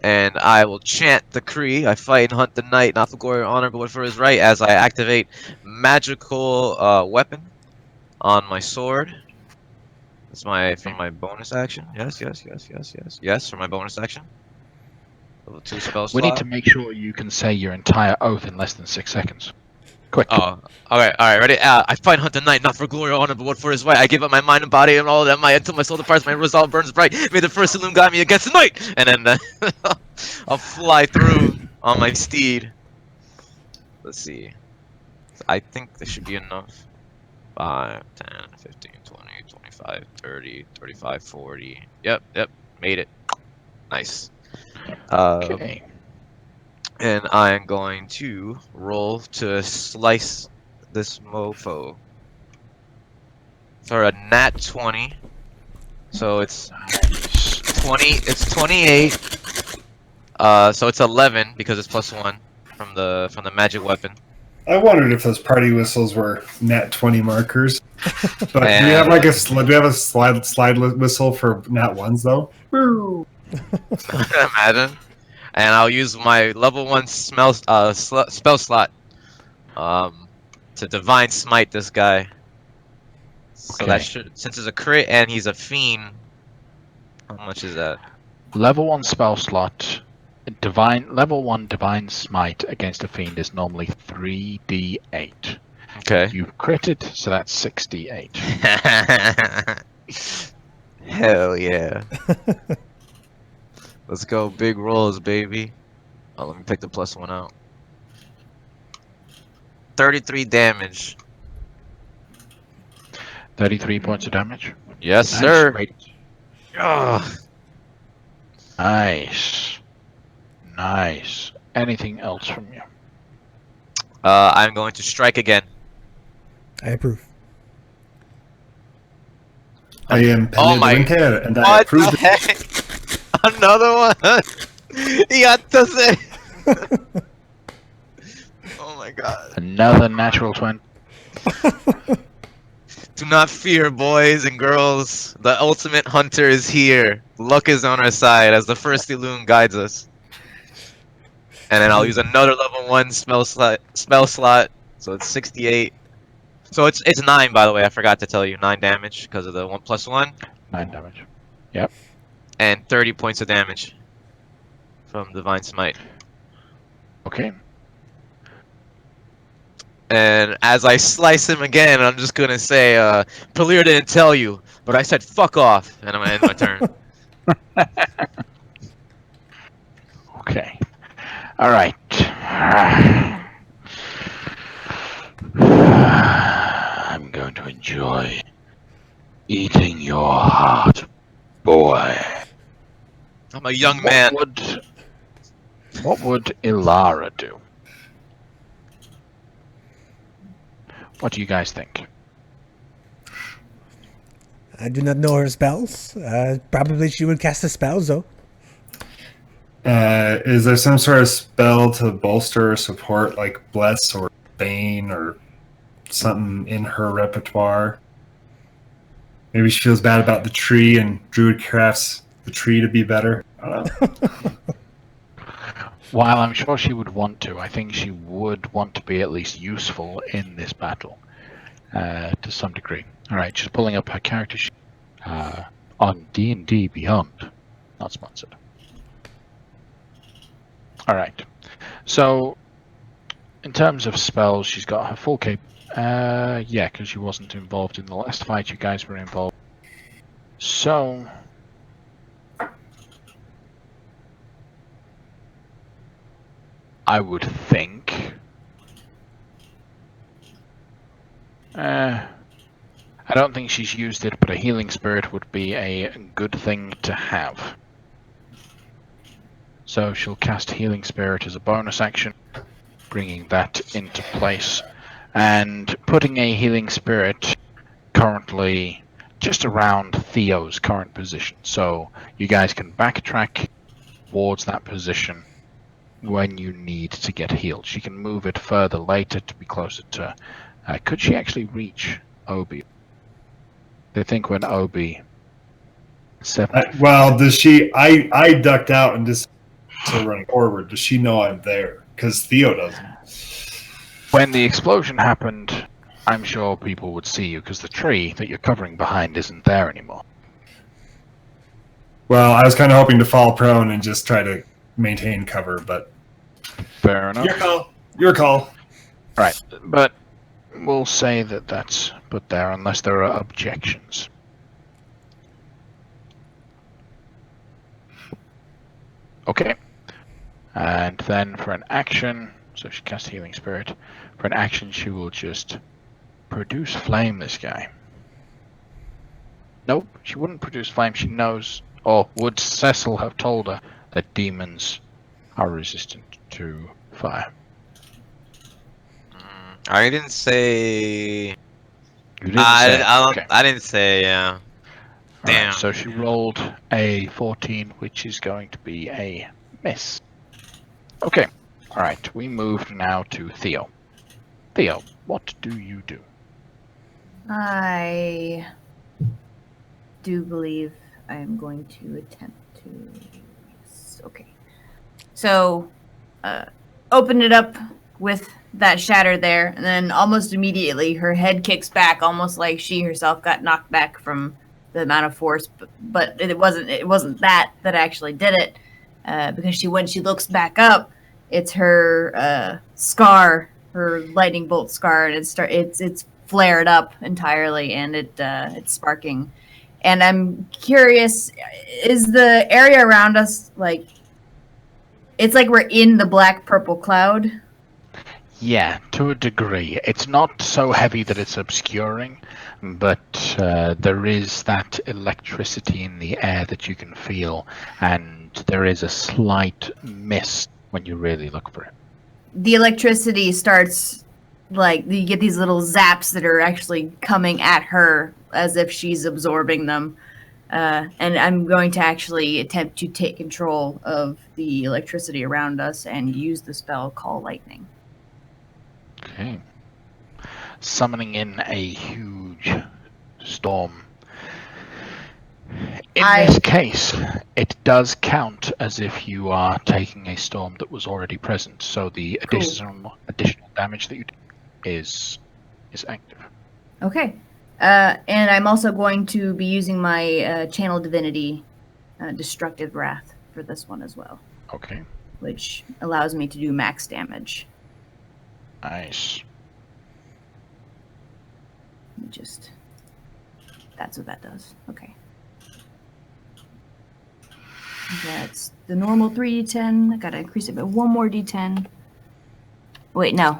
and I will chant the Cree. I fight and hunt the knight, not for glory or honor, but for his right, as I activate magical weapon on my sword. That's from my bonus action. Yes, for my bonus action. Level 2 spell slot. We need to make sure you can say your entire oath in less than 6 seconds. Quick. Oh, alright, ready? I fight hunt the knight, not for glory or honor, but for his right. I give up my mind and body and all that my until my soul departs, my resolve burns bright. May the first saloon guide me against the night! And then I'll fly through on my steed. Let's see. I think this should be enough. 5, 10, 15, 20, 25, 30, 35, 40. Yep, made it. Nice. Okay. And I'm going to roll to slice this mofo for a nat 20. So it's 20. It's 28. So it's 11 because it's +1 from the magic weapon. I wondered if those party whistles were nat 20 markers. But do we And- have like a slide whistle for nat ones though? Imagine. And I'll use my level 1 spell slot to divine smite this guy. So that Okay. should, since it's a crit and he's a fiend, how much is that? Level 1 spell slot. Level 1 divine smite against a fiend is normally 3d8. Okay. You've critted, so that's 6d8. Hell yeah. Let's go big rolls, baby. Oh, let me pick the +1 out. 33 damage. 33 points of damage. Yes, Nice, sir. great. Ugh. Nice. Nice. Anything else from you? I'm going to strike again. I approve. I am Oh Pele my- de Winter, and I What approve the heck? Another one? Yatta say. Oh my god. Another natural 20. Do not fear, boys and girls. The ultimate hunter is here. Luck is on our side as the first Illume guides us. And then I'll use another level 1 spell slot. So it's 68. So it's 9, by the way. I forgot to tell you. 9 damage because of the 1+1. 9 damage. And 30 points of damage from Divine Smite. Okay. And as I slice him again, I'm just gonna say, Pelir didn't tell you, but I said fuck off, and I'm gonna end my turn. Okay. All right. I'm going to enjoy eating your heart, boy. I'm a young man. What would Ilara do? What do you guys think? I do not know her spells. Probably she would cast a spell, though. Is there some sort of spell to bolster or support, like Bless or Bane or something in her repertoire? Maybe she feels bad about the tree and Druid crafts the tree to be better. I don't know. While I'm sure she would want to, I think she would want to be at least useful in this battle to some degree. All right, she's pulling up her character sheet on D&D Beyond, not sponsored. All right, so in terms of spells, she's got her full cape. Yeah, because she wasn't involved in the last fight. You guys were involved. So I would think. I don't think she's used it, but a healing spirit would be a good thing to have. So she'll cast Healing Spirit as a bonus action, bringing that into place, and putting a Healing Spirit currently just around Theo's current position. So you guys can backtrack towards that position when you need to get healed. She can move it further later to be closer to... could she actually reach Obi? They think when Obi... Well, does she... I ducked out and just still running forward. Does she know I'm there? Because Theo doesn't. When the explosion happened, I'm sure people would see you because the tree that you're covering behind isn't there anymore. Well, I was kind of hoping to fall prone and just try to maintain cover, but... Fair enough. Your call. Your call. Right, but we'll say that that's put there unless there are objections. Okay. And then for an action, so she casts Healing Spirit. For an action, she will just produce flame this guy. Nope, she wouldn't produce flame. She knows, or would Cecil have told her that demons are resistant to fire? I didn't say. You didn't say. Okay. I didn't say. Yeah. Damn. Alright, so she rolled a 14, which is going to be a miss. Okay. Alright, we moved now to Theo. Theo, what do you do? I do believe I am going to attempt to. Yes, okay. So, open it up with that shatter there, and then almost immediately her head kicks back, almost like she herself got knocked back from the amount of force. But it wasn't that actually did it, because when she looks back up, it's her scar, her lightning bolt scar, and it's flared up entirely, and it's sparking. And I'm curious, is the area around us like? It's like we're in the black purple cloud. Yeah, to a degree. It's not so heavy that it's obscuring, but there is that electricity in the air that you can feel, and there is a slight mist when you really look for it. The electricity starts, like, you get these little zaps that are actually coming at her as if she's absorbing them. And I'm going to actually attempt to take control of the electricity around us and use the spell Call Lightning. Okay. Summoning in a huge storm. In this case, it does count as if you are taking a storm that was already present, so the additional damage that you do is active. Okay. And I'm also going to be using my Channel Divinity Destructive Wrath for this one as well. Okay. Which allows me to do max damage. Nice. That's what that does. Okay. That's the normal 3d10. I gotta increase it by one more d10. Wait, no.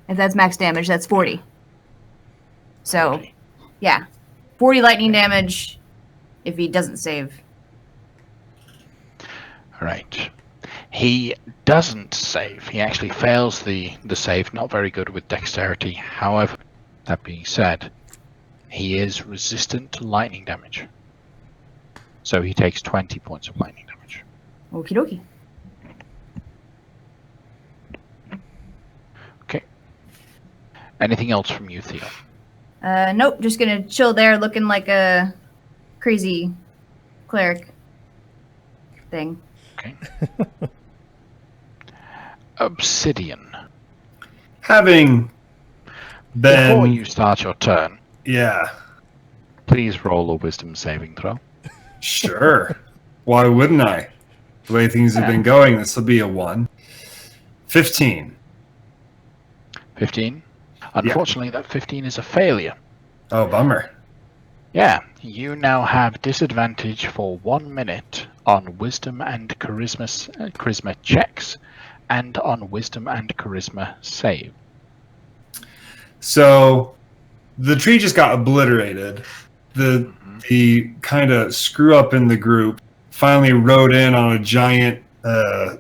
If that's max damage, that's 40. So, 40. Yeah. 40 lightning damage if he doesn't save. Right. He doesn't save. He actually fails the save. Not very good with dexterity. However, that being said, he is resistant to lightning damage. So he takes 20 points of lightning damage. Okie dokie. Okay. Anything else from you, Theo? Nope, just gonna chill there looking like a crazy cleric thing. Okay. Obsidian. Having been... Before you start your turn, Yeah, please roll a wisdom saving throw. sure. Why wouldn't I? The way things have been going, this will be a 1. 15. 15? Unfortunately, that 15 is a failure. Oh, bummer. Yeah, you now have disadvantage for 1 minute on wisdom and charisma checks, and on wisdom and charisma save. So the tree just got obliterated. The kind of screw up in the group finally rode in on a giant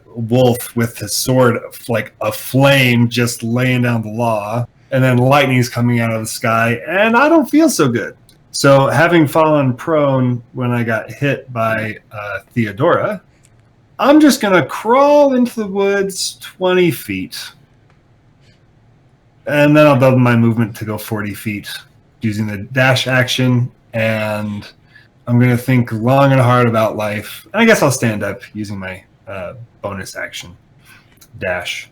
wolf with his sword like a flame just laying down the law. And then lightning's coming out of the sky, and I don't feel so good. So having fallen prone when I got hit by Theodora, I'm just going to crawl into the woods 20 feet. And then I'll double my movement to go 40 feet using the dash action. And I'm going to think long and hard about life. And I guess I'll stand up using my bonus action dash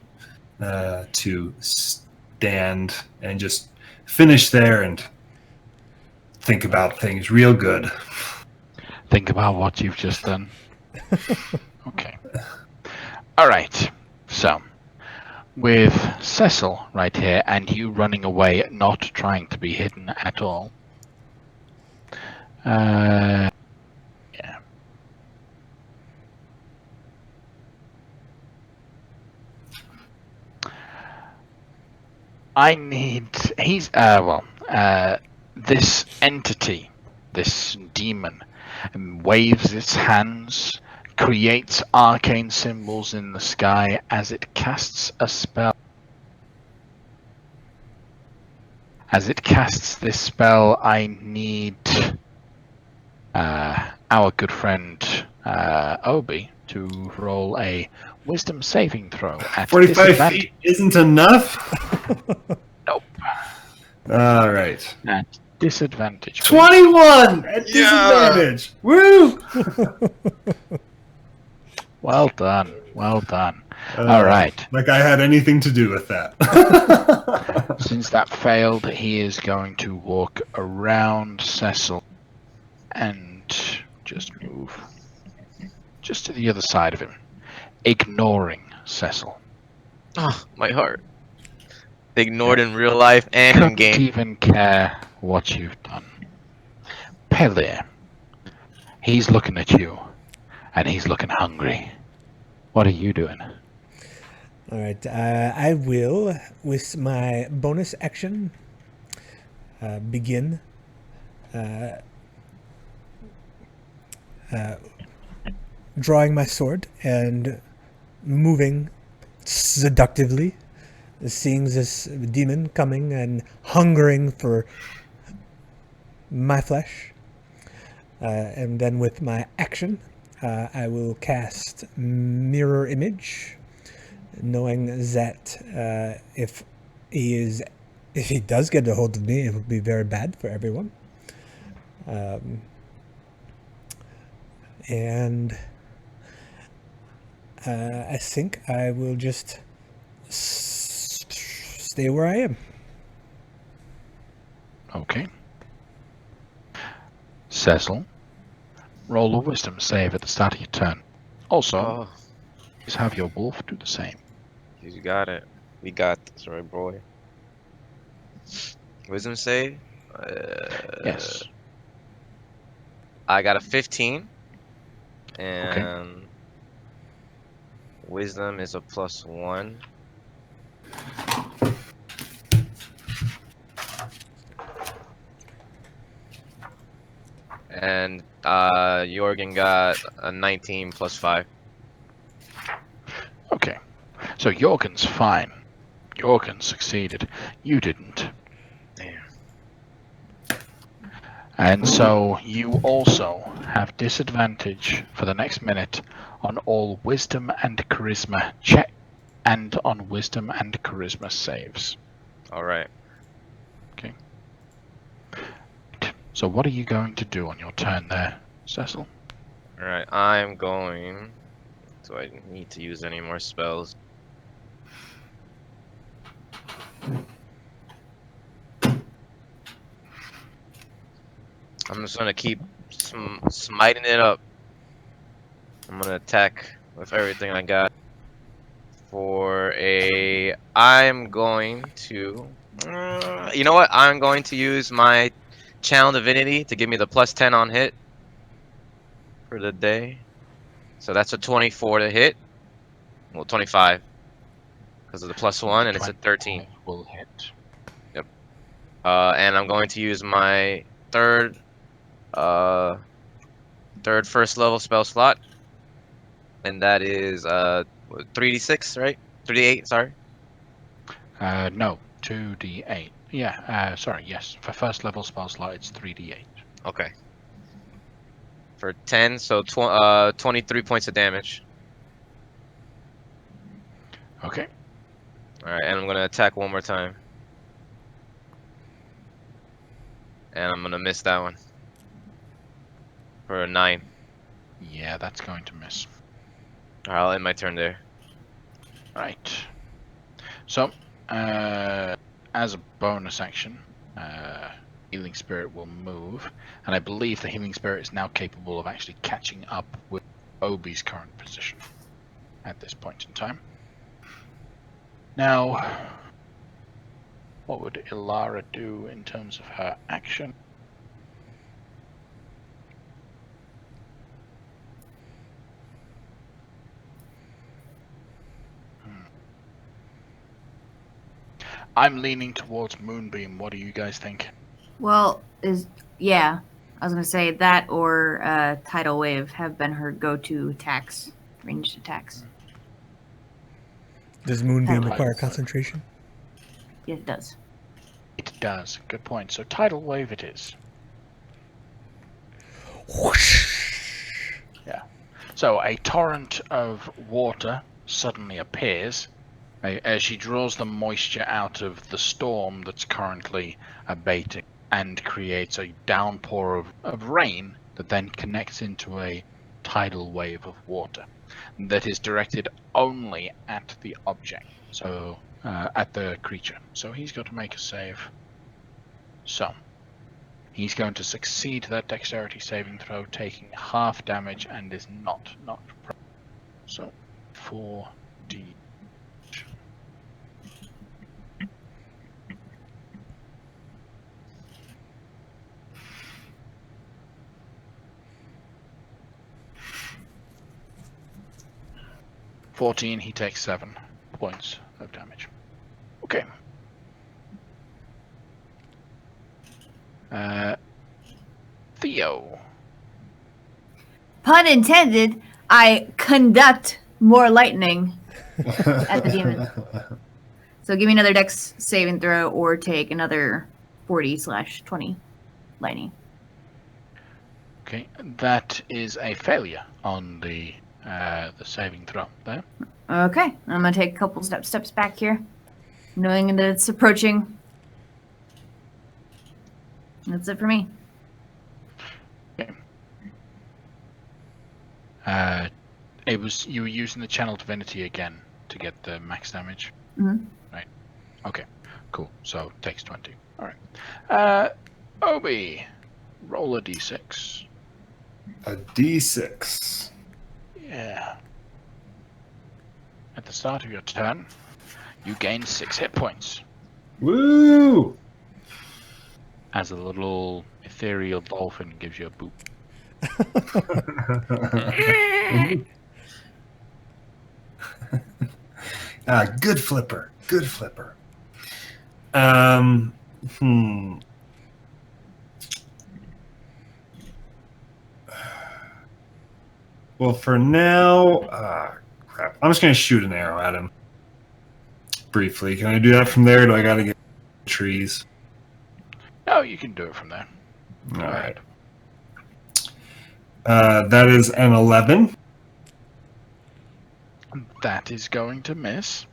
to stand and just finish there and think about things real good. Think about what you've just done. Okay. All right. So, with Cecil right here and you running away, not trying to be hidden at all. Yeah. This entity, this demon, waves its hands, creates arcane symbols in the sky as it casts a spell. As it casts this spell, I need our good friend Obi to roll a wisdom saving throw at 45 disadvantage. feet isn't enough? Nope. All right. At disadvantage. please. 21 at disadvantage. Woo! Well done. Well done. All right. Like I had anything to do with that. Since that failed, he is going to walk around Cecil and just move just to the other side of him, ignoring Cecil. Oh, my heart. Ignored in real life and in Couldn't game. even care what you've done. Pelir, he's looking at you, and he's looking hungry. What are you doing? All right, I will, with my bonus action, begin drawing my sword and moving seductively, seeing this demon coming and hungering for my flesh. And then with my action, I will cast Mirror Image, knowing that if he does get a hold of me, it would be very bad for everyone. And I think I will just stay where I am. Okay. Cecil, roll a wisdom save at the start of your turn. Also, Oh, just have your wolf do the same. you got it. We got this, right, boy? Wisdom save? Yes. I got a 15. And wisdom is a +1. And Jorgen got a 19 +5. Okay. So Jorgen's fine. Jorgen succeeded. You didn't. Damn. And so you also have disadvantage for the next minute on all wisdom and charisma check and on wisdom and charisma saves. All right. Okay. So what are you going to do on your turn there, Cecil? All right. I'm going. Do I need to use any more spells? I'm just gonna keep smiting it up. I'm gonna attack with everything I got. I'm going to. You know what? I'm going to use my Channel Divinity to give me the +10 on hit for the day. So that's a 24 to hit. Well, 25 because of the +1, and it's a 13. Will hit. And I'm going to use my third first level spell slot, and that is 3d6, right? 3d8, sorry. No, 2d8. Yeah, sorry, yes. For first level spell slot, it's 3d8. Okay. For 10, so 23 points of damage. Okay. Alright, and I'm gonna attack one more time. And I'm gonna miss that one. For a 9. Yeah, that's going to miss. Alright, I'll end my turn there. Right. So, as a bonus action, Healing Spirit will move, and I believe the Healing Spirit is now capable of actually catching up with Obi's current position at this point in time. Now, what would Ilara do in terms of her action? I'm leaning towards Moonbeam. What do you guys think? Well, I was gonna say that or Tidal Wave have been her go-to attacks, ranged attacks. Does Moonbeam Tidal require Wave. concentration? Yes, it does. It does. Good point. So Tidal Wave it is. Whoosh. Yeah. So a torrent of water suddenly appears as she draws the moisture out of the storm that's currently abating and creates a downpour of rain that then connects into a tidal wave of water that is directed only at the object, so at the creature. So he's got to make a save. So he's going to succeed that dexterity saving throw, taking half damage and is not knocked prone. So 4d. (14), he takes 7 points of damage. Okay. Theo. Pun intended, I conduct more lightning at the demon. So give me another dex saving throw or take another 40/20 lightning. Okay, that is a failure on the saving throw there. Okay, I'm gonna take a couple steps back here, knowing that it's approaching. That's it for me. Okay. You were using the channel divinity again to get the max damage. Mhm. Right. Okay. Cool. So takes 20. All right. Obi, roll a d6. A D6. Yeah. At the start of your turn, you gain 6 hit points Woo! as a little ethereal dolphin gives you a boop. Good flipper. Good flipper. Hmm. Well, for now, crap. I'm just gonna shoot an arrow at him. Briefly. Can I do that from there? Or do I gotta get trees? Oh, you can do it from there. All Go right. ahead. That is an 11. That is going to miss.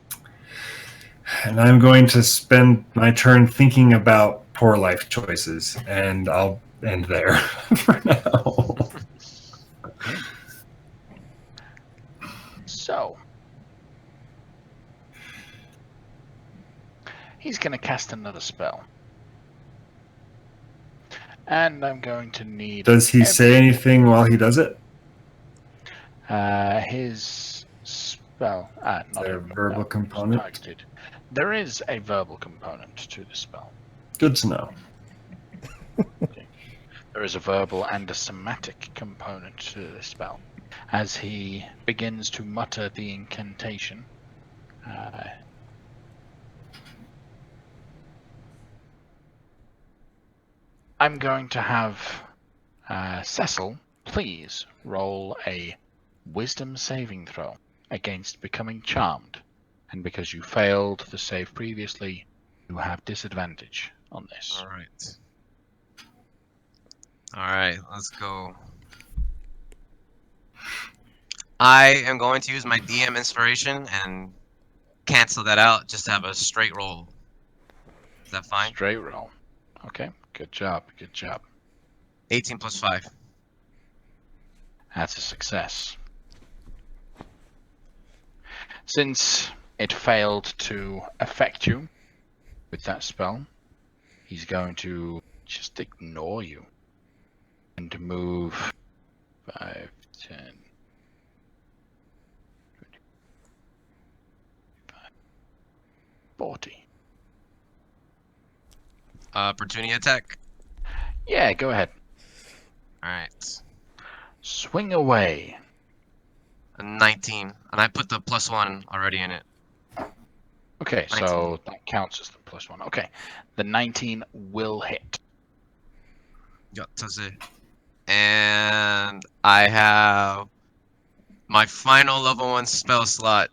And I'm going to spend my turn thinking about poor life choices, and I'll end there for now. Okay. So he's going to cast another spell. And I'm going to need... Does he say anything while he does it? His spell... not there a even, verbal no, component? targeted. There is a verbal component to the spell. Good to know. Okay. There is a verbal and a somatic component to the spell. As he begins to mutter the incantation, I'm going to have Cecil please roll a wisdom saving throw against becoming charmed. And because you failed the save previously, you have disadvantage on this. All right. All right, let's go. I am going to use my DM inspiration and cancel that out just to have a straight roll. Is that fine? Straight roll. Okay, good job, good job. 18 plus 5. That's a success. Since it failed to affect you with that spell, he's going to just ignore you and move 5, 10, 25, 40. Opportunity attack. Yeah, go ahead. All right. Swing away. A 19, and I put the +1 already in it. Okay, 19. so that counts as the +1. Okay, the 19 will hit. Yeah, that's it. And I have my final level 1 spell slot.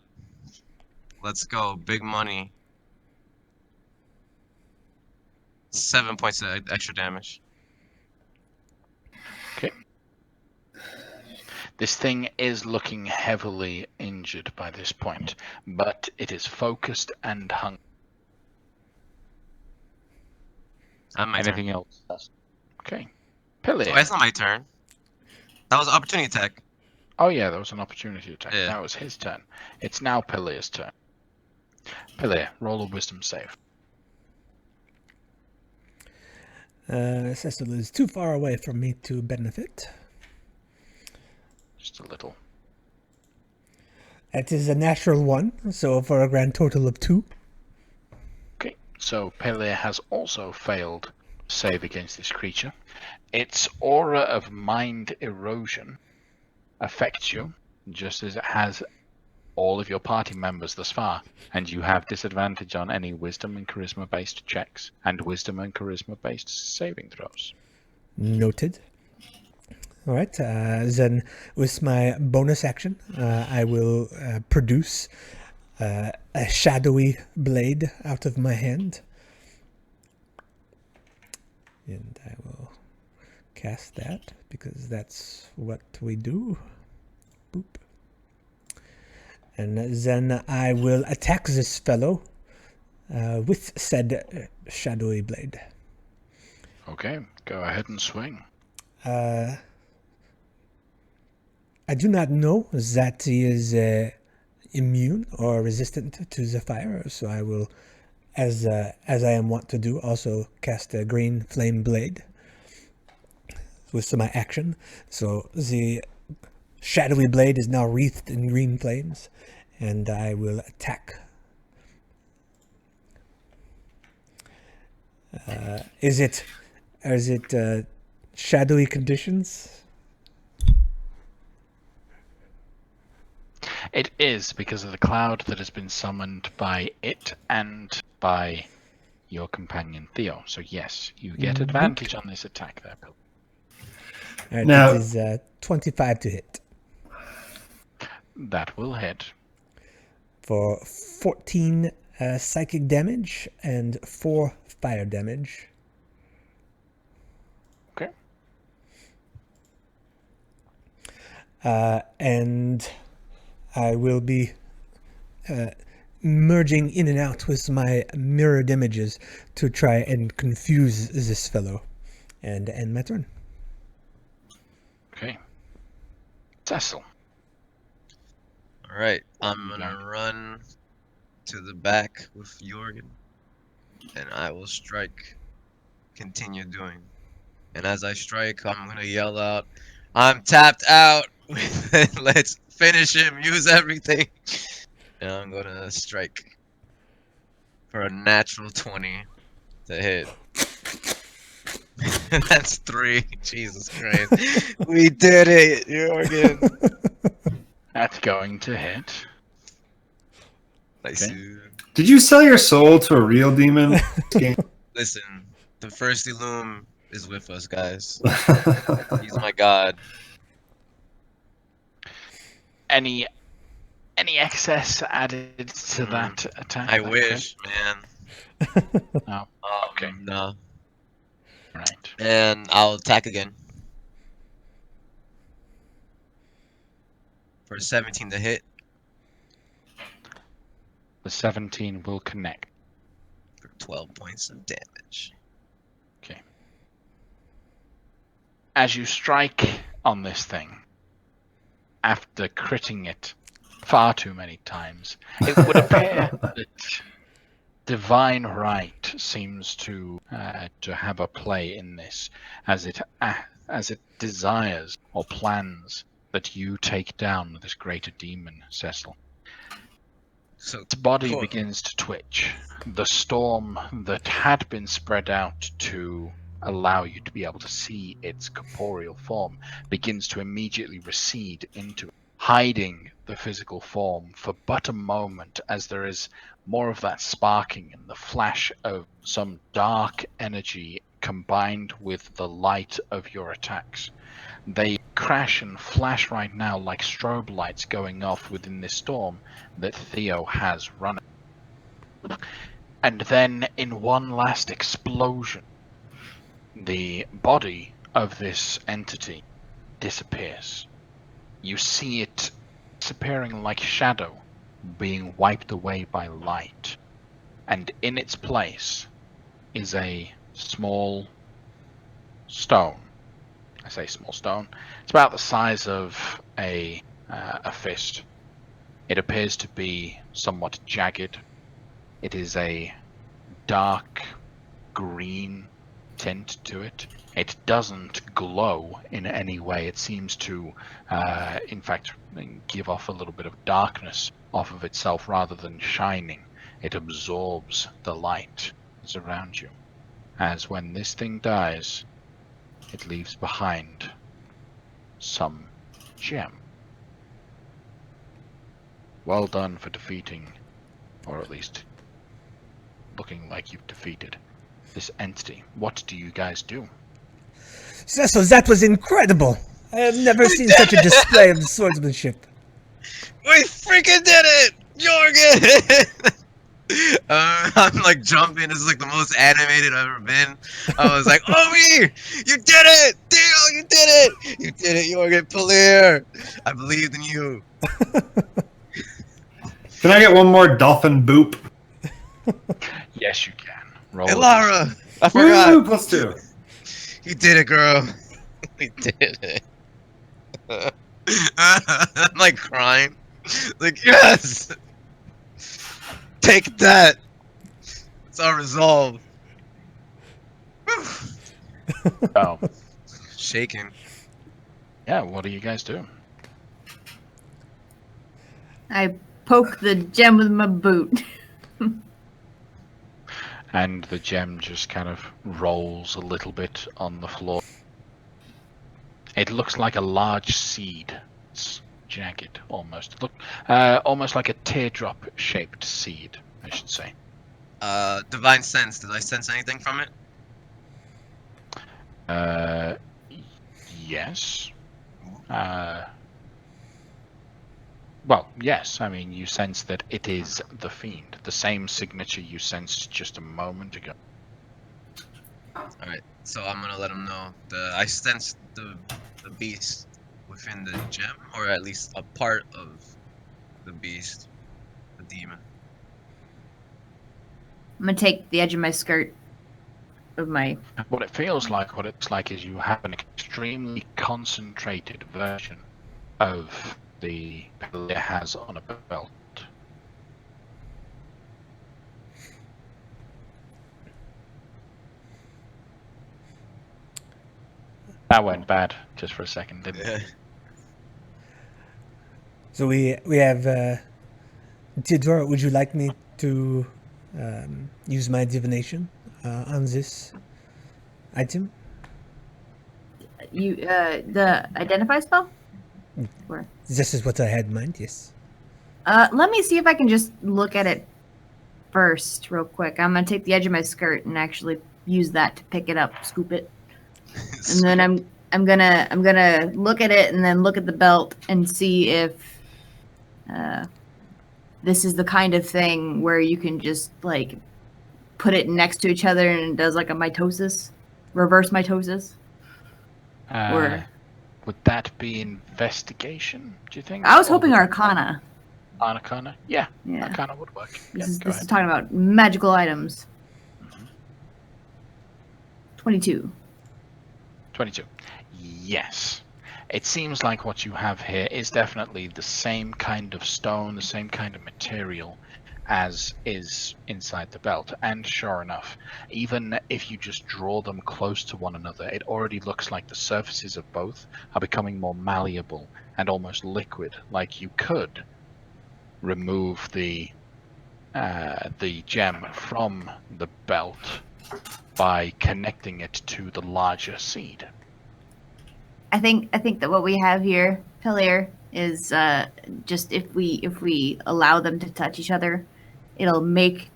Let's go, big money. 7 points of extra damage. This thing is looking heavily injured by this point, but it is focused and hung. My Anything turn. else? Okay. Oh, Pilly. it's not my turn. That was an opportunity attack. Oh yeah, there was an opportunity attack. Yeah. That was his turn. It's now Pilia's turn. Pilia, roll a wisdom save. Cecil is too far away from me to benefit. Just a little. That is a natural 1, so for a grand total of 2. Okay, so Pilia has also failed save against this creature. Its aura of mind erosion affects you, just as it has all of your party members thus far, and you have disadvantage on any wisdom and charisma based checks and wisdom and charisma based saving throws. Noted. All right, then with my bonus action, I will produce a shadowy blade out of my hand. And I will cast that because that's what we do. Boop. And then I will attack this fellow with said shadowy blade. Okay, go ahead and swing. I do not know that he is immune or resistant to the fire, so I will, as I am wont to do, also cast a green flame blade with my action. So the shadowy blade is now wreathed in green flames, and I will attack. Is it shadowy conditions? It is because of the cloud that has been summoned by it and by your companion Theo. So yes, you get advantage on this attack there, Bill. All right, Now- it is 25 to hit That will hit. for 14 psychic damage and 4 fire damage. Okay. And I will be merging in and out with my mirrored images to try and confuse this fellow. And end my turn. Okay. Cecil. All right, I'm gonna run to the back with Jorgen, and I will strike. Continue doing, and as I strike, I'm gonna yell out, "I'm tapped out! Let's finish him! Use everything!" And I'm gonna strike for a natural 20 to hit. That's 3. Jesus Christ, we did it, Jorgen. That's going to hit. Nice. Okay. Did you sell your soul to a real demon? Listen, the first Illume is with us, guys. He's my god. Any excess added to that attack? I that wish, man. crit? No. Okay. No. Right. And I'll attack again. For 17 to hit. The 17 will connect. For 12 points of damage. Okay. As you strike on this thing, after critting it far too many times, it would appear that divine right seems to have a play in this, as it desires or plans that you take down this greater demon, Cecil. So Its body cool. begins to twitch. The storm that had been spread out to allow you to be able to see its corporeal form begins to immediately recede into it, hiding the physical form for but a moment, as there is more of that sparking and the flash of some dark energy combined with the light of your attacks. They crash and flash right now like strobe lights going off within this storm that Theo has running. And then, in one last explosion, the body of this entity disappears. You see it disappearing like shadow, being wiped away by light. And in its place is a small stone. I say small stone. It's about the size of a fist. It appears to be somewhat jagged. It is a dark green tint to it. It doesn't glow in any way. It seems to, in fact, give off a little bit of darkness off of itself rather than shining. It absorbs the light that's around you. As when this thing dies, it leaves behind some gem. Well done for defeating, or at least looking like you've defeated, this entity. What do you guys do? Cecil, that was incredible. I have never seen such a display of swordsmanship. We freaking did it, Jorgen! I'm like jumping. This is like the most animated I've ever been. I was like, Obi, you did it! Dio, you did it! You did it, Jorgen Polier! I believed in you. Can I get one more dolphin boop? Yes, you can. Roll. Hey, Lara! I forgot. Woo, +2. You did it, girl. We did it. I'm like crying. Like, yes! Take that! It's our resolve. Oh, Shaking. yeah. What do you guys do? I poke the gem with my boot. And the gem just kind of rolls a little bit on the floor. It looks like a large seed. It's jagged, almost. Almost like a teardrop-shaped seed, I should say. Divine sense. Did I sense anything from it? Yes. Well, yes. I mean, you sense that it is the fiend. The same signature you sensed just a moment ago. Alright, so I'm gonna let him know. I sensed the beast within the gem, or at least a part of the beast, the demon. I'm gonna take the edge of my skirt of my. What it feels like, what it's like, is you have an extremely concentrated version of the pedal it has on a belt. That went bad just for a second, didn't it? So we have Theodora, would you like me to use my divination on this item? You the identify spell? Where? This is what I had in mind, yes. Let me see if I can just look at it first, real quick. I'm gonna take the edge of my skirt and actually use that to pick it up, scoop it, and then I'm gonna look at it and then look at the belt and see if this is the kind of thing where you can just like put it next to each other and it does like a mitosis, reverse mitosis. Or would that be investigation, do you think? I was Or hoping would- Arcana. Arcana? Yeah, Yeah. Arcana would work. This Yeah, is go this is ahead. talking about magical items. 22. 22. Yes. It seems like what you have here is definitely the same kind of stone, the same kind of material as is inside the belt. And sure enough, even if you just draw them close to one another, it already looks like the surfaces of both are becoming more malleable and almost liquid, like you could remove the gem from the belt by connecting it to the larger seed. I think that what we have here, Pellier, is just if we allow them to touch each other, it'll make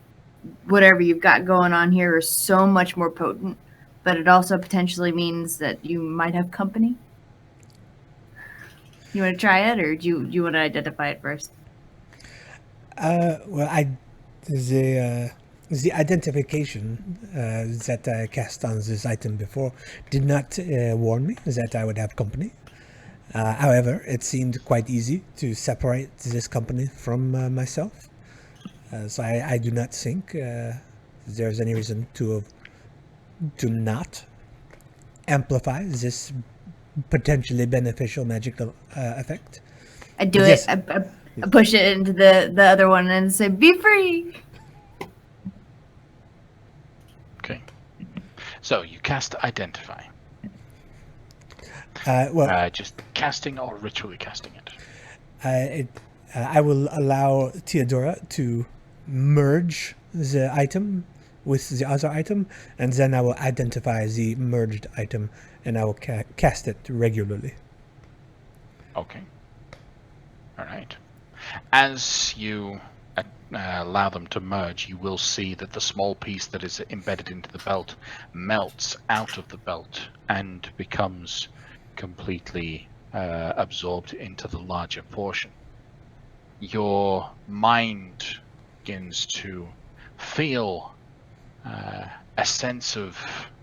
whatever you've got going on here so much more potent. But it also potentially means that you might have company. You want to try it, or do you want to identify it first? Well, the identification that I cast on this item before did not warn me that I would have company. However, it seemed quite easy to separate this company from myself. So I do not think there's any reason to not amplify this potentially beneficial magical effect. I do But it. yes. I push it into the other one and say, "Be free." Okay. So you cast Identify. Just casting or ritually casting it? I will allow Theodora to merge the item with the other item, and then I will identify the merged item, and I will cast it regularly. Okay. All right. As you allow them to merge, you will see that the small piece that is embedded into the belt melts out of the belt and becomes completely absorbed into the larger portion. Your mind begins to feel a sense of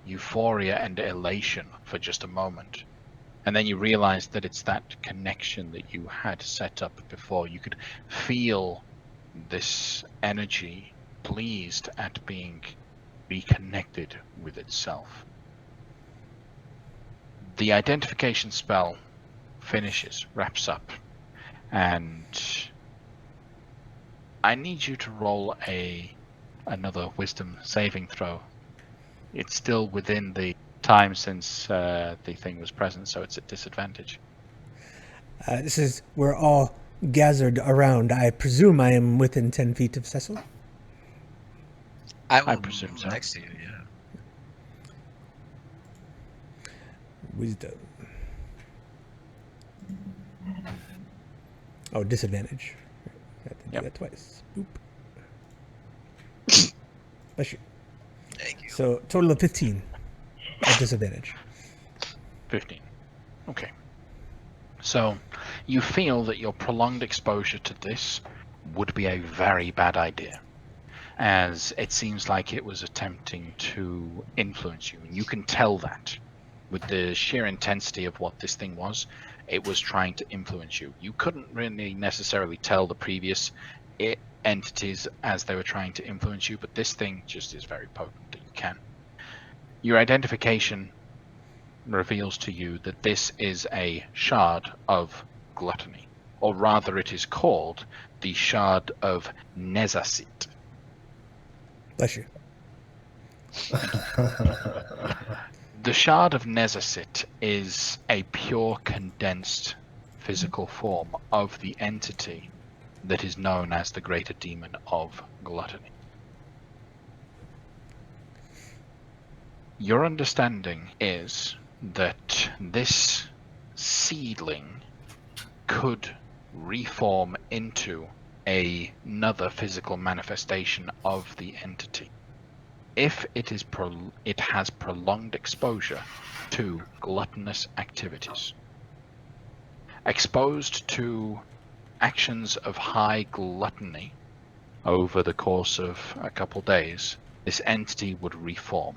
euphoria and elation for just a moment. And then you realize that it's that connection that you had set up before. You could feel this energy pleased at being reconnected with itself. The identification spell finishes, wraps up, and I need you to roll another wisdom saving throw. It's still within the time since the thing was present, so it's at disadvantage. This is we're all gathered around. I presume I am within 10 feet of Cecil. I presume so. Next to you, yeah. Wisdom. Oh, disadvantage. I have to do that twice. Boop. Bless you. Thank you. So total of 15 at disadvantage. 15. Okay. So you feel that your prolonged exposure to this would be a very bad idea, as it seems like it was attempting to influence you. And you can tell that with the sheer intensity of what this thing was. It was trying to influence you. You couldn't really necessarily tell the previous entities as they were trying to influence you, but this thing just is very potent that you can. Your identification reveals to you that this is a shard of gluttony, or rather it is called the shard of Nezasit. Bless you. The shard of Nezasit is a pure condensed physical form of the entity that is known as the greater demon of gluttony. Your understanding is that this seedling could reform into another physical manifestation of the entity if it has prolonged exposure to gluttonous activities. Exposed to actions of high gluttony over the course of a couple days, this entity would reform.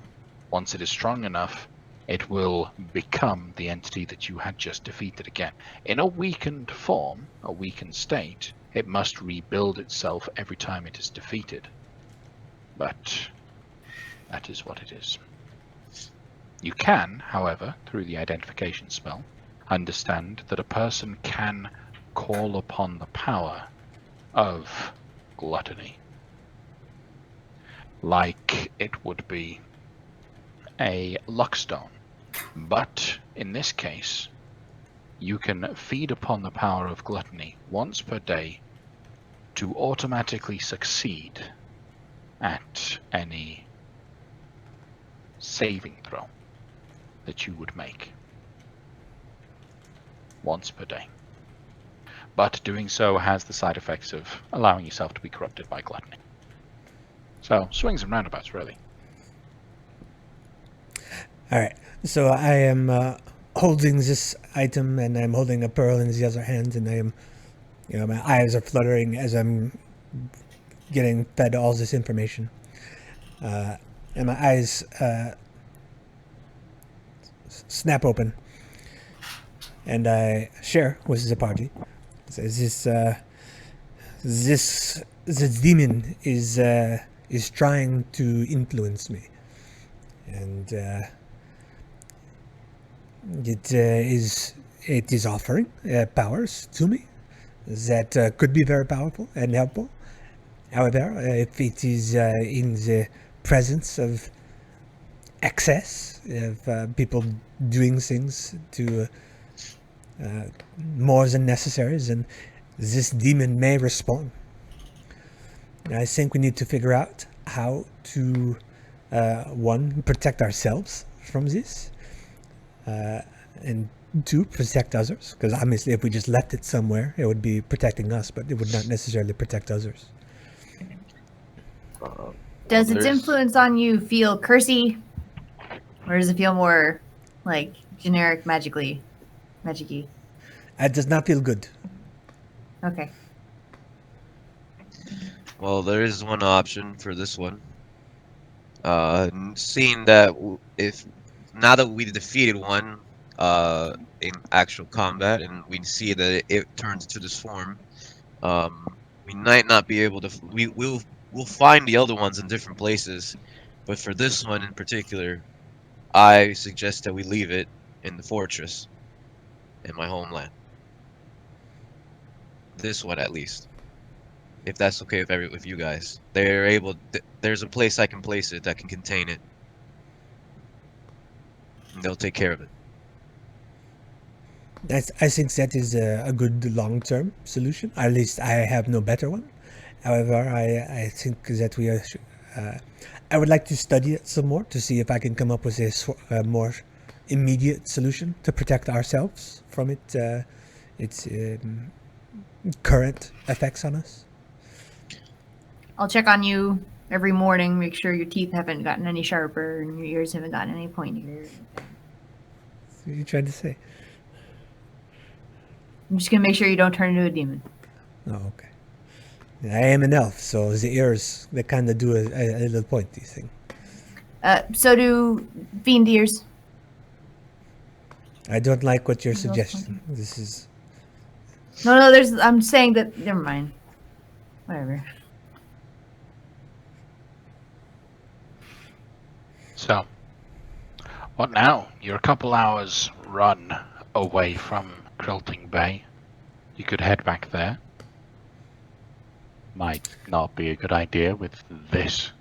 Once it is strong enough, it will become the entity that you had just defeated again. In a weakened form, a weakened state, it must rebuild itself every time it is defeated. But that is what it is. You can, however, through the identification spell, understand that a person can call upon the power of gluttony, like it would be a luckstone. But in this case, you can feed upon the power of gluttony once per day to automatically succeed at any saving throw that you would make. Once per day. But doing so has the side effects of allowing yourself to be corrupted by gluttony. So, swings and roundabouts, really. All right. So I am holding this item, and I'm holding a pearl in the other hand, and I am, my eyes are fluttering as I'm getting fed all this information. And my eyes snap open. and I share with the party. This demon is trying to influence me, and it is offering powers to me that could be very powerful and helpful. However, if it is in the presence of excess of people doing things to more than necessary, then this demon may respond. I think we need to figure out how to, one, protect ourselves from this, and two, protect others. Because obviously, if we just left it somewhere, it would be protecting us, but it would not necessarily protect others. Does its there's- influence on you feel cursy, or does it feel more like generic, magicy? It does not feel good. Okay. Well, there is one option for this one. Seeing that if now that we defeated one in actual combat, and we see that it turns into this form, we might not be able to. We'll find the other ones in different places, but for this one in particular, I suggest that we leave it in the fortress, in my homeland. This one at least. If that's okay with you guys. They're able. There's a place I can place it that can contain it. And they'll take care of it. I think that is a good long-term solution. At least I have no better one. However, I think that we are. I would like to study it some more to see if I can come up with a more immediate solution to protect ourselves from its current effects on us. I'll check on you every morning, make sure your teeth haven't gotten any sharper and your ears haven't gotten any pointier. What are you trying to say? I'm just gonna make sure you don't turn into a demon. Oh, okay. I am an elf, so the ears, they kind of do a little pointy thing. So do fiend ears. I don't like what you're suggesting. This is... No, I'm saying that, never mind. Whatever. So, what now? You're a couple hours run away from Quilting Bay. You could head back there. Might not be a good idea with this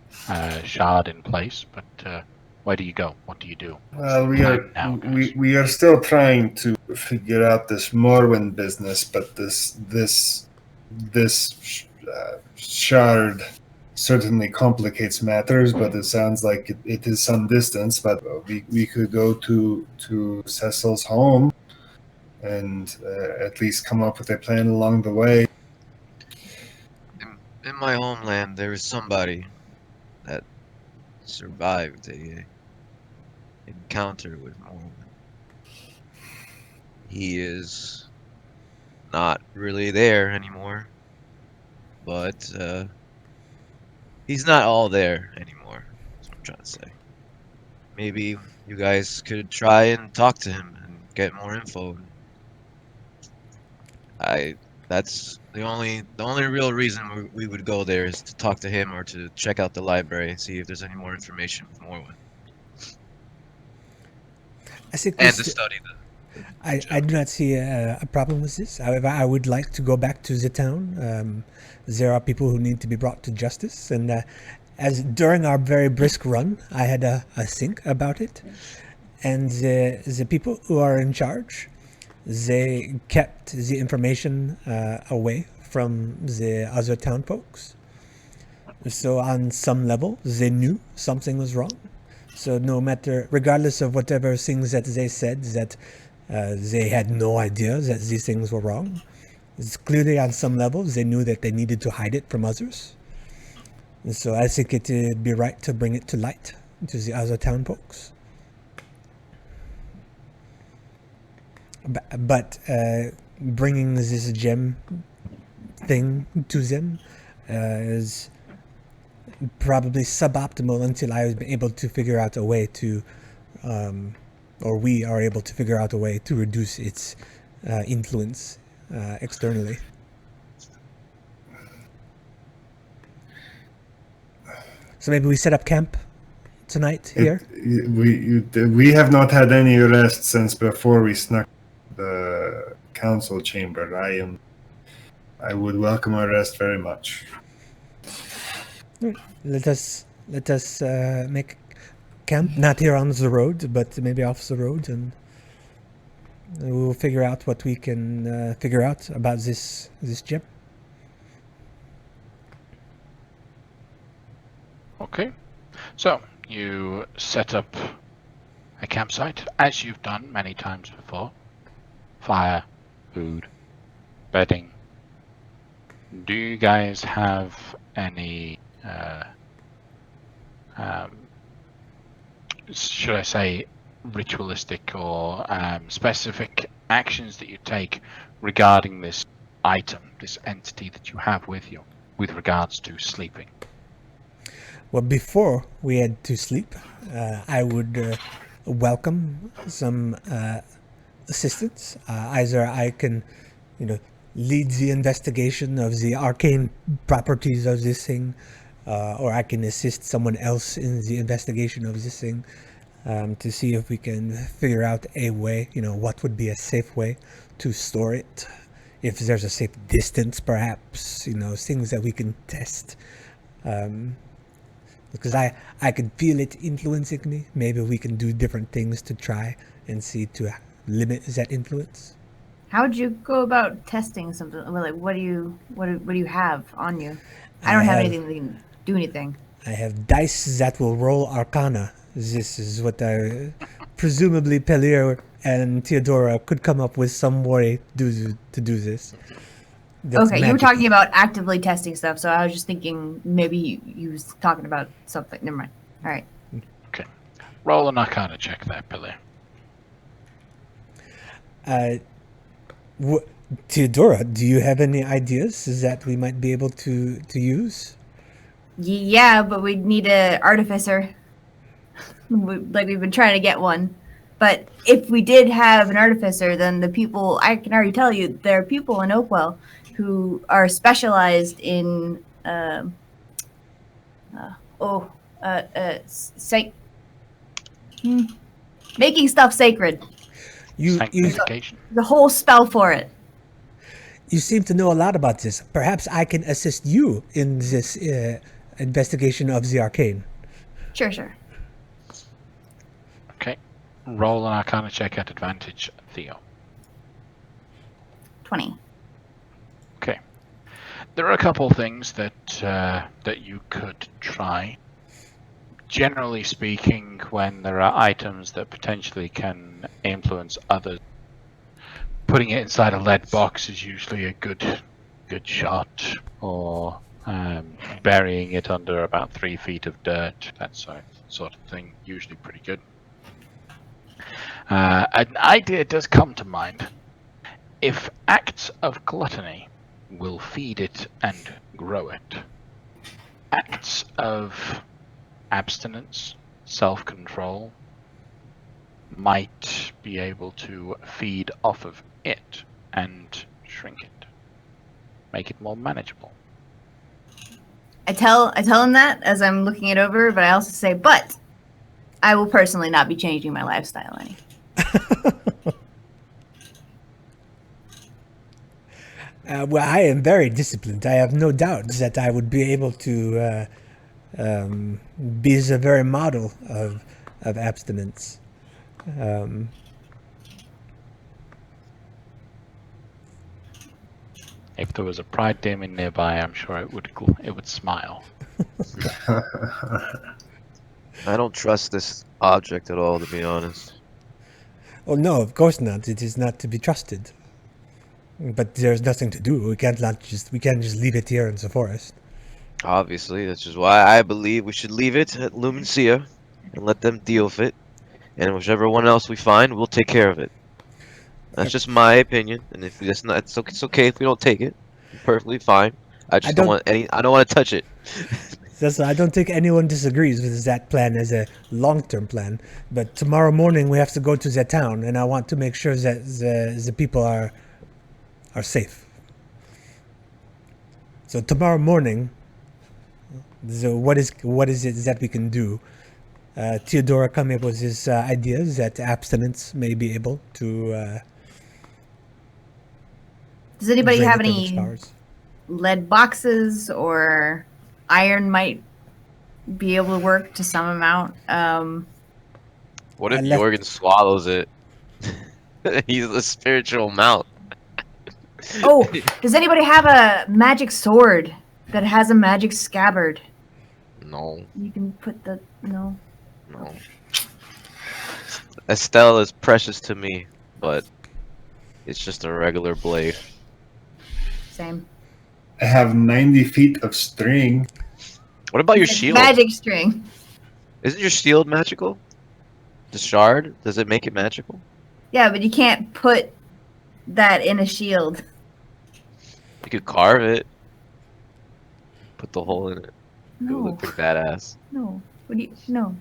shard in place, but where do you go? What do you do? Well, Now, guys? we are still trying to figure out this Morwen business, but this shard certainly complicates matters. But it sounds like it is some distance. But we could go to Cecil's home and at least come up with a plan along the way. In my homeland, there is somebody that survived a encounter with Morwen. He is not really there anymore, but he's not all there anymore. That's what I'm trying to say. Maybe you guys could try and talk to him and get more info. That's the only real reason we would go there is to talk to him or to check out the library and see if there's any more information with Morwen. I think And to study I do not see a problem with this. However, I would like to go back to the town. There are people who need to be brought to justice, and as during our very brisk run, I had a think about it, and the people who are in charge, they kept the information away from the other town folks. So on some level, they knew something was wrong. So no matter, regardless of whatever things that they said, that they had no idea that these things were wrong. It's clearly on some level, they knew that they needed to hide it from others. And so I think it would be right to bring it to light to the other town folks. But bringing this gem thing to them is probably suboptimal until I was able to figure out a way to or we are able to figure out a way to reduce its influence externally. So maybe we set up camp tonight here. We have not had any rest since before we snuck the council chamber. I would welcome a rest very much. Let us make camp, not here on the road, but maybe off the road, and we will figure out what we can figure out about this gem. Okay, so you set up a campsite as you've done many times before. Fire, food, bedding. Do you guys have any should I say ritualistic or specific actions that you take regarding this item, this entity that you have with you, with regards to sleeping? Well, before we head to sleep, I would welcome some assistance. Either I can, lead the investigation of the arcane properties of this thing, or I can assist someone else in the investigation of this thing to see if we can figure out a way, what would be a safe way to store it. If there's a safe distance, perhaps, things that we can test. Because I can feel it influencing me. Maybe we can do different things to try and see to limit that influence. How would you go about testing something? Like, what do you have on you? I don't have anything that can do anything. I have dice that will roll Arcana. This is what presumably Pellier and Theodora could come up with some way to do this. That's okay, magic. you were talking about actively testing stuff, so I was just thinking maybe you was talking about something. Never mind. All right. Okay. Roll an Arcana check there, Pellier. Theodora, do you have any ideas that we might be able to use? Yeah, but we'd need an artificer. Like, we've been trying to get one. But if we did have an artificer, then the people, I can already tell you, there are people in Oakwell who are specialized in making stuff sacred. Sanctification. The whole spell for it. You seem to know a lot about this. Perhaps I can assist you in this investigation of the arcane. Sure. Okay. Roll an Arcana check at advantage, Theo. 20. Okay. There are a couple things that you could try. Generally speaking, when there are items that potentially can influence others, putting it inside a lead box is usually a good shot, or burying it under about 3 feet of dirt, that sort of thing, usually pretty good. An idea does come to mind. If acts of gluttony will feed it and grow it, acts of abstinence, self-control, might be able to feed off of it and shrink it, make it more manageable. I tell him that as I'm looking it over, but I also say, but I will personally not be changing my lifestyle any. Well, I am very disciplined. I have no doubt that I would be able to be the very model of abstinence. If there was a pride demon nearby, I'm sure it would smile. I don't trust this object at all, to be honest. Oh no, of course not. It is not to be trusted. But there's nothing to do. We can't just leave it here in the forest. Obviously, that's just why I believe we should leave it at Lumencia and let them deal with it. And whichever one else we find, we'll take care of it. That's just my opinion. And if that's not, it's okay if we don't take it. Perfectly fine. I don't want to touch it. I don't think anyone disagrees with that plan as a long-term plan. But tomorrow morning we have to go to the town, and I want to make sure that the people are safe. So tomorrow morning, so what is it that we can do? Theodora coming up with this idea that abstinence may be able to. Does anybody drain have the privileged any powers. lead boxes or iron might be able to work to some amount? What I if left- Jorgen swallows it? He's a spiritual mount. Oh, does anybody have a magic sword that has a magic scabbard? No, You can put the no. no. Estelle is precious to me, but it's just a regular blade. Same. I have 90 feet of string. What about your It's shield? magic string. Isn't your shield magical? The shard? Does it make it magical? Yeah, but you can't put that in a shield. You could carve it. Put the hole in it. It would No, look pretty badass. no. What do you? No.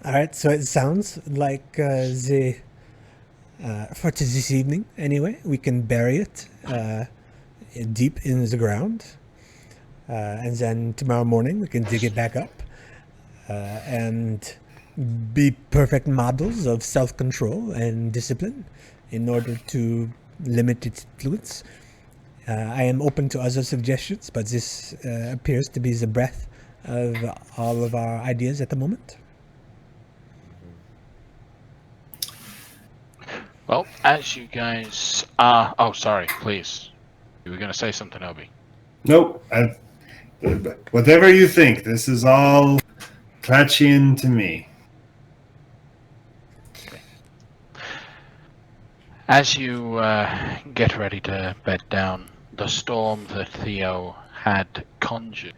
All right, so it sounds like the for this evening. Anyway, we can bury it deep in the ground, and then tomorrow morning we can dig it back up and be perfect models of self-control and discipline in order to limit its influence. I am open to other suggestions, but this appears to be the breadth of all of our ideas at the moment. Well, as you guys are... Oh, sorry, please. You were going to say something, Obi. Nope. Whatever you think, this is all Clatchian to me. As you get ready to bed down, the storm that Theo had conjured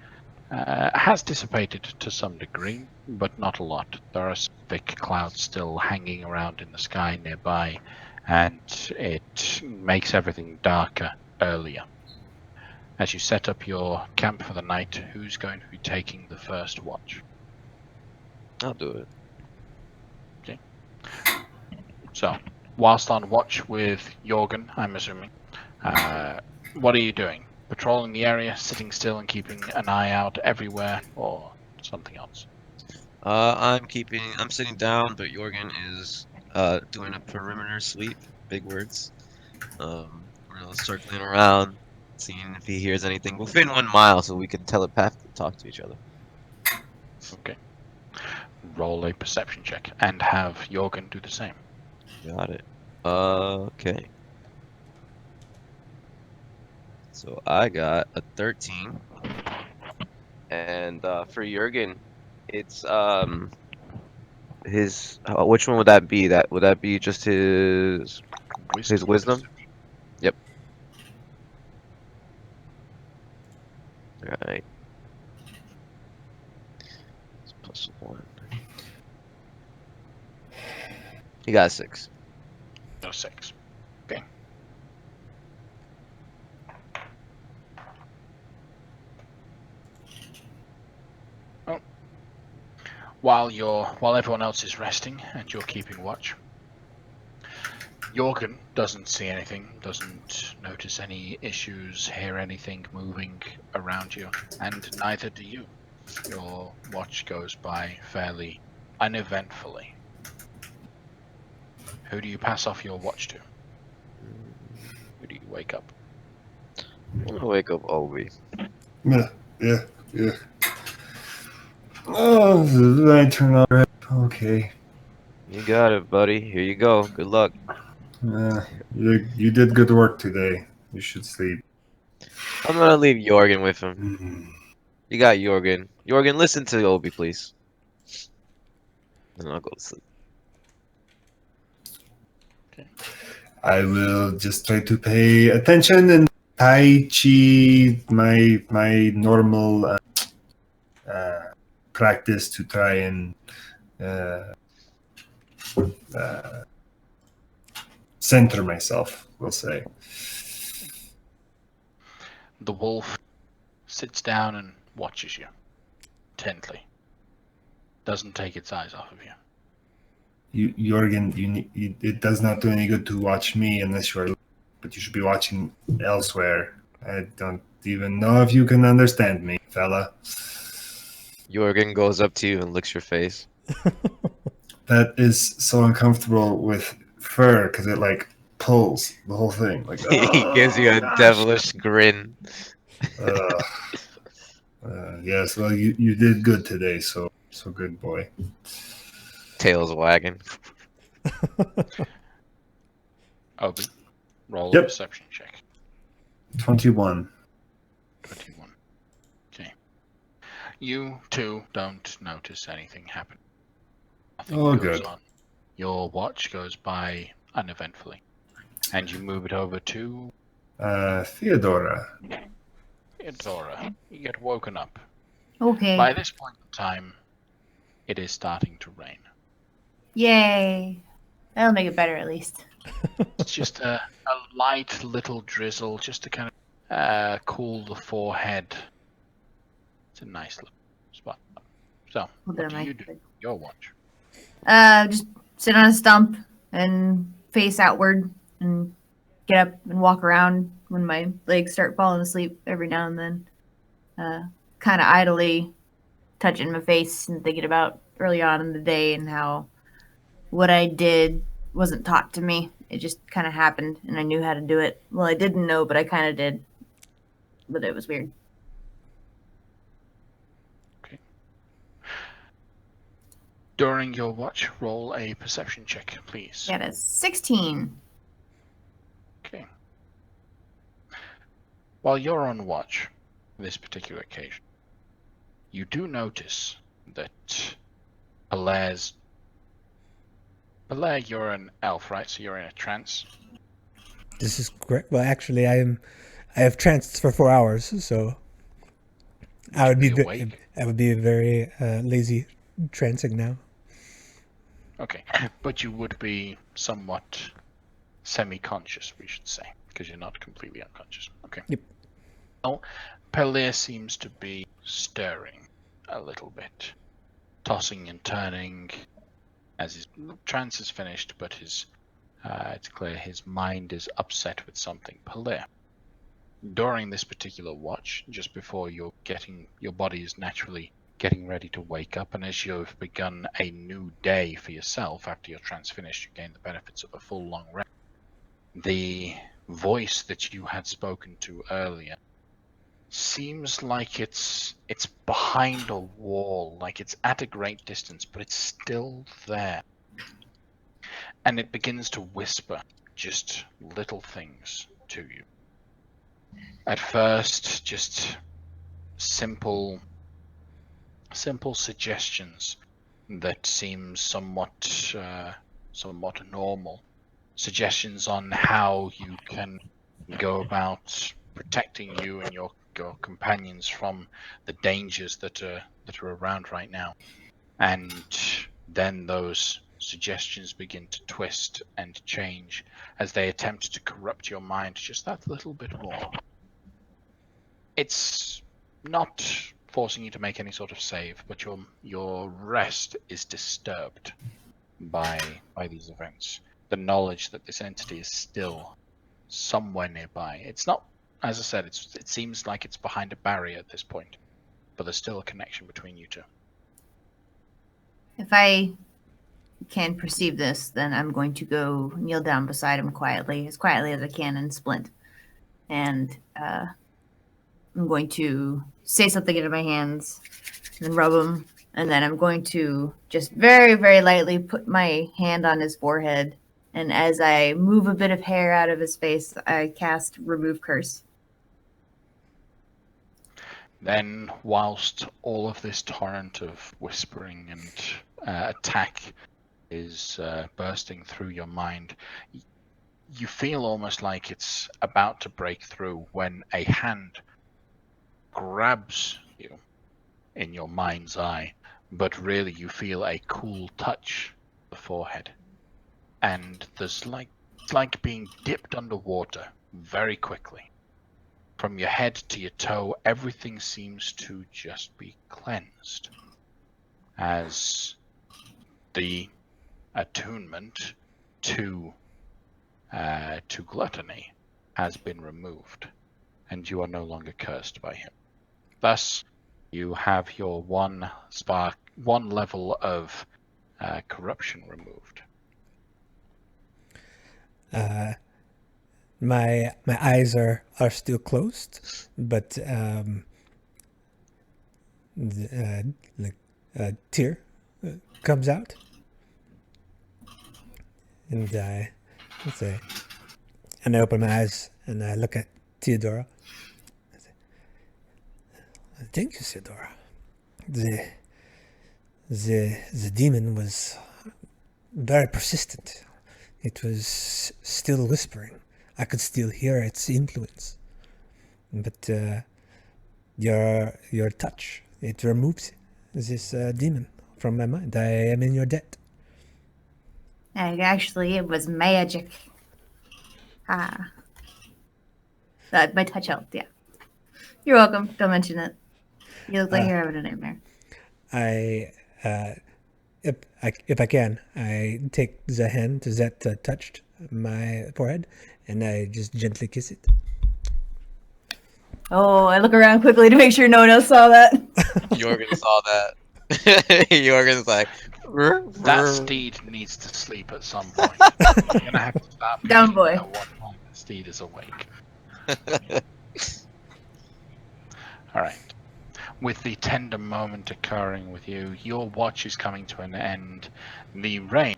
has dissipated to some degree, but not a lot. There are some thick clouds still hanging around in the sky nearby, and it makes everything darker earlier. As you set up your camp for the night, who's going to be taking the first watch? I'll do it. Okay. So, whilst on watch with Jorgen, I'm assuming, what are you doing? Patrolling the area, sitting still and keeping an eye out everywhere, or something else? I'm sitting down, but Jorgen is doing a perimeter sweep. Big words. We're circling around, seeing if he hears anything within 1 mile, so we can telepathically talk to each other. Okay. Roll a perception check and have Jorgen do the same. Got it. Okay. So I got a 13, and for Jurgen, it's his. Which one would that be? Would that be just his wisdom? Yep. All right. It's +1. He got a 6. No 6. Okay. Well, while everyone else is resting and you're keeping watch, Jorgen doesn't see anything, doesn't notice any issues, hear anything moving around you, and neither do you. Your watch goes by fairly uneventfully. Who do you pass off your watch to? Who do you wake up? I'm gonna wake up Obi. Yeah. Oh, I turn on red. Okay. You got it, buddy. Here you go. Good luck. You did good work today. You should sleep. I'm gonna leave Jorgen with him. Mm. You got Jorgen. Jorgen, listen to Obi, please. And I'll go to sleep. I will just try to pay attention and Tai Chi, my normal practice to try and center myself, we'll say. The wolf sits down and watches you. intently. Doesn't take its eyes off of you. Jorgen, it does not do any good to watch me unless you are, but you should be watching elsewhere. I don't even know if you can understand me, fella. Jorgen goes up to you and licks your face. That is so uncomfortable with fur because it like pulls the whole thing. Like He gives you a gosh. devilish grin. Yes, well, you did good today, so good boy. Tails wagging. Obi, roll a Yep. perception check. 21. 21. Okay. You too don't notice anything happen. Nothing Oh, goes good. on. Your watch goes by uneventfully. And you move it over to Theodora. Theodora. You get woken up. Okay. By this point in time, it is starting to rain. Yay. That'll make it better at least. It's just a light little drizzle, just to kind of cool the forehead. It's a nice little spot. So, what do you do? Your watch. Just sit on a stump and face outward and get up and walk around when my legs start falling asleep every now and then. Kind of idly touching my face and thinking about early on in the day and how what I did wasn't taught to me. It just kind of happened and I knew how to do it. Well, I didn't know, but I kind of did. But it was weird. Okay. During your watch, roll a perception check, please. Yeah, that's 16. Okay. While you're on watch, this particular occasion, you do notice that Hilaire, you're an elf, right? So you're in a trance. This is great. Well, actually, I have tranced for 4 hours, so I would be awake. I would be very lazy trancing now. Okay, but you would be somewhat semi-conscious, we should say, because you're not completely unconscious. Okay. Yep. Well, Pellier seems to be stirring a little bit, tossing and turning as his trance is finished, but it's clear his mind is upset with something. Pellier, during this particular watch, just before your body is naturally getting ready to wake up, and as you've begun a new day for yourself after your trance finished, you gain the benefits of a full long rest. The voice that you had spoken to earlier seems like it's behind a wall, like it's at a great distance, but it's still there. And it begins to whisper just little things to you. At first, just simple suggestions that seem somewhat normal. Suggestions on how you can go about protecting you and your companions from the dangers that are around right now. And then those suggestions begin to twist and change as they attempt to corrupt your mind just that little bit more. It's not forcing you to make any sort of save, but your rest is disturbed by these events. The knowledge that this entity is still somewhere nearby. It's not, as I said, it seems like it's behind a barrier at this point, but there's still a connection between you two. If I can perceive this, then I'm going to go kneel down beside him quietly as I can, and splint. And I'm going to say something into my hands and rub them. And then I'm going to just very, very lightly put my hand on his forehead. And as I move a bit of hair out of his face, I cast Remove Curse. Then, whilst all of this torrent of whispering and attack is bursting through your mind, you feel almost like it's about to break through when a hand grabs you in your mind's eye, but really you feel a cool touch on the forehead. And there's like being dipped underwater very quickly. From your head to your toe, everything seems to just be cleansed, as the attunement to gluttony has been removed, and you are no longer cursed by him. Thus, you have your one level of corruption removed. My eyes are still closed, but a tear comes out, and I say, and I open my eyes and I look at Theodora. I say, "Thank you, Theodora. The demon was very persistent. It was still whispering. I could still hear its influence. But your touch, it removes this demon from my mind. I am in your debt." Actually, it was magic. My touch helped, yeah. You're welcome. Don't mention it. You look like you're having a nightmare. If I can, I take the hand that touched my forehead, and I just gently kiss it. Oh, I look around quickly to make sure no one else saw that. Jorgen saw that. Jorgen's like, That steed needs to sleep at some point. You're gonna have to start Down picking boy. at what point the steed is awake. Alright. With the tender moment occurring with you, your watch is coming to an end. The rain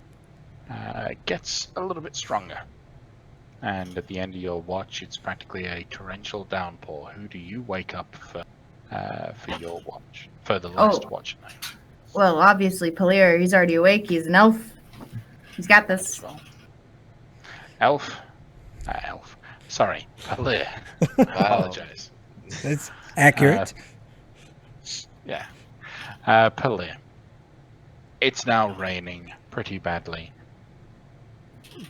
gets a little bit stronger. And at the end of your watch, it's practically a torrential downpour. Who do you wake up for your watch? For the last watch night? Well, obviously, Palir, he's already awake. He's an elf. He's got this. Well, elf. Sorry, Palir. Wow. Apologize. That's accurate. Yeah. Palir. It's now raining pretty badly.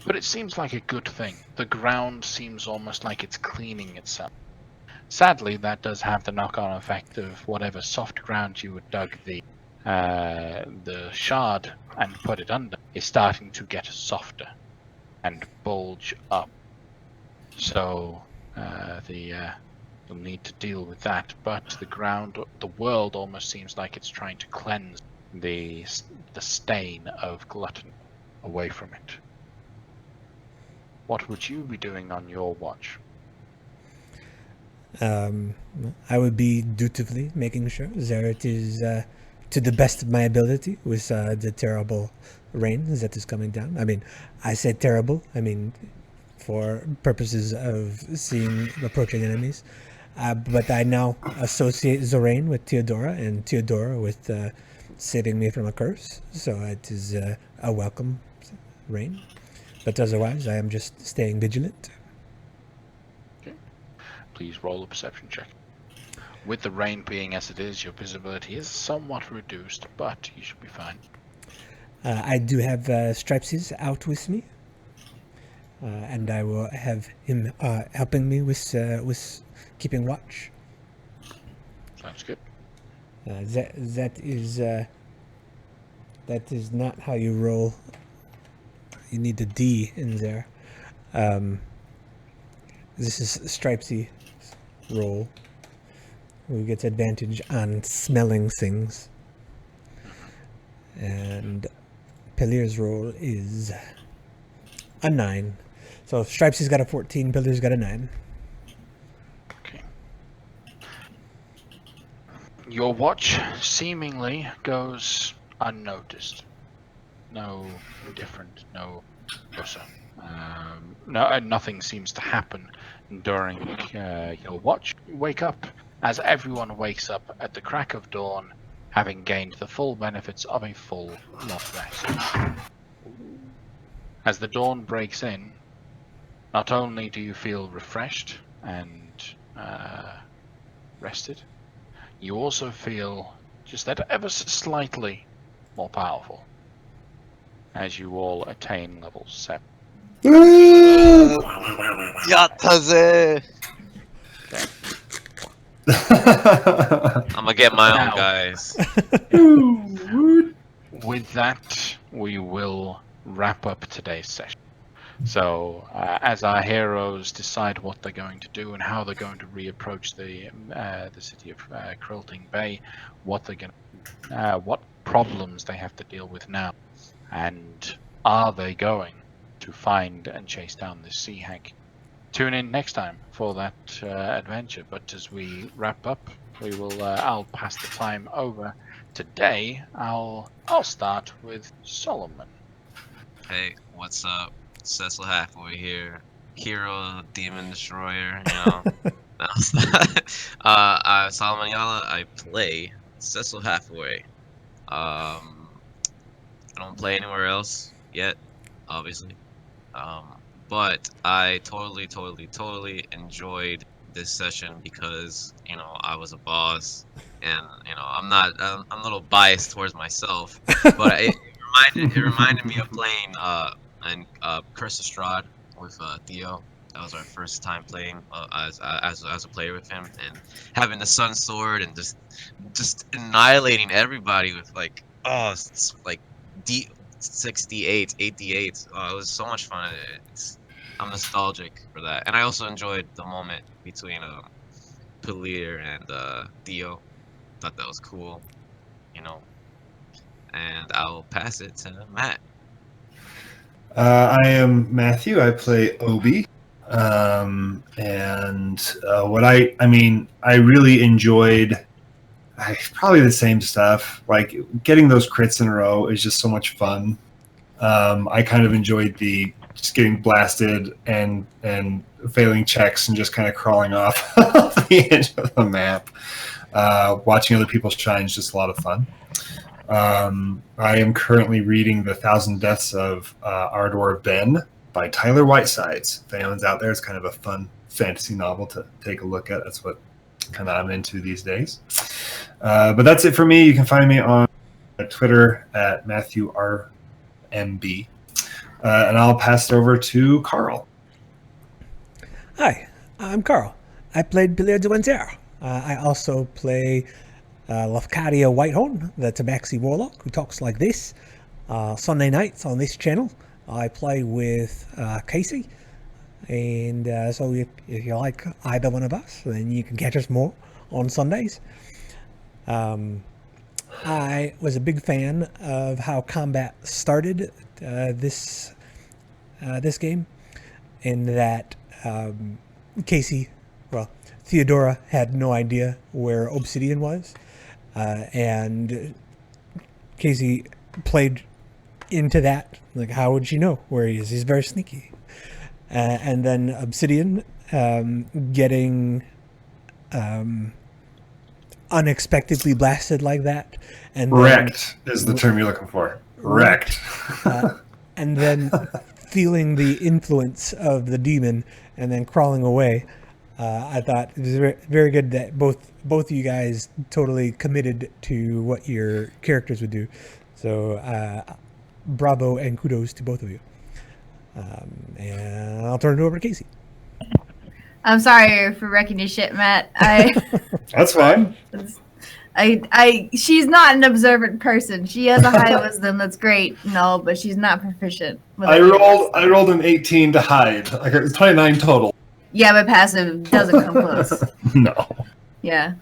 But it seems like a good thing. The ground seems almost like it's cleaning itself. Sadly, that does have the knock-on effect of whatever soft ground you had dug the shard and put it under is starting to get softer and bulge up. So you'll need to deal with that. But the world almost seems like it's trying to cleanse the stain of gluttony away from it. What would you be doing on your watch? I would be dutifully making sure that it is to the best of my ability with the terrible rain that is coming down. I mean, I said terrible. I mean, for purposes of seeing approaching enemies. But I now associate Zorain with Theodora and Theodora with saving me from a curse. So it is a welcome rain. But otherwise, I am just staying vigilant. Okay. Please roll a perception check. With the rain being as it is, your visibility is somewhat reduced, but you should be fine. I do have Stripesies out with me, and I will have him helping me with keeping watch. Sounds good. That is not how you roll. You need the D in there. This is Stripesy roll. Who gets advantage on smelling things. And Pelir's roll is a 9. So Stripesy's got a 14, Pelir's got a 9. Okay. Your watch seemingly goes unnoticed. No different, no closer. Nothing seems to happen during your watch. You wake up as everyone wakes up at the crack of dawn, having gained the full benefits of a full long rest. As the dawn breaks in, not only do you feel refreshed and rested, you also feel just that ever so slightly more powerful as you all attain level 7. Yataze! I'm gonna get my Now. own guys. With that, we will wrap up today's session. So, as our heroes decide what they're going to do and how they're going to reapproach the city of Quilting Bay, what they're going, what problems they have to deal with now, and are they going to find and chase down this sea hag? Tune in next time for that adventure. But as we wrap up, we will. I'll pass the time over. Today, I'll start with Solomon. Hey, what's up? Cecil Hathaway here. Hero, Demon Destroyer, Solomon Yala, I play Cecil Hathaway. I don't play anywhere else yet, obviously. But I totally enjoyed this session because, I was a boss and, I'm a little biased towards myself, but it reminded me of playing Curse of Strahd with Theo. That was our first time playing as a player with him, and having the Sun Sword and just annihilating everybody with like D68, 88. Oh, it was so much fun. I'm nostalgic for that, and I also enjoyed the moment between Pelir and Theo. Thought that was cool, you know. And I'll pass it to Matt. I am Matthew. I play Obi. And what I really enjoyed probably the same stuff. Like getting those crits in a row is just so much fun. I kind of enjoyed the just getting blasted and failing checks and just kind of crawling off the edge of the map. Watching other people shine is just a lot of fun. I am currently reading The Thousand Deaths of Ardor Ben by Tyler Whitesides. If anyone's out there, it's kind of a fun fantasy novel to take a look at. That's what kind of I'm into these days. But that's it for me. You can find me on Twitter at MatthewRMB. And I'll pass it over to Carl. Hi, I'm Carl. I played Pelir de Winter. I also play Lafcadia Whitehorn, the Tabaxi Warlock, who talks like this. Sunday nights on this channel, I play with Casey. And so if you like either one of us, then you can catch us more on Sundays. I was a big fan of how combat started this game, in that Theodora had no idea where Obsidian was, and Casey played into that. Like, how would she know where he is? He's very sneaky. And then Obsidian getting unexpectedly blasted like that. And Wrecked is the term you're looking for. Wrecked. And then feeling the influence of the demon and then crawling away. I thought it was very good that both of you guys totally committed to what your characters would do. So bravo and kudos to both of you. And I'll turn it over to Casey. I'm sorry for wrecking your shit, Matt. That's fine. She's not an observant person. She has a high wisdom that's great and all, but she's not proficient. I rolled an 18 to hide. Like it was 29 total. Yeah, but passive doesn't come close. No. Yeah.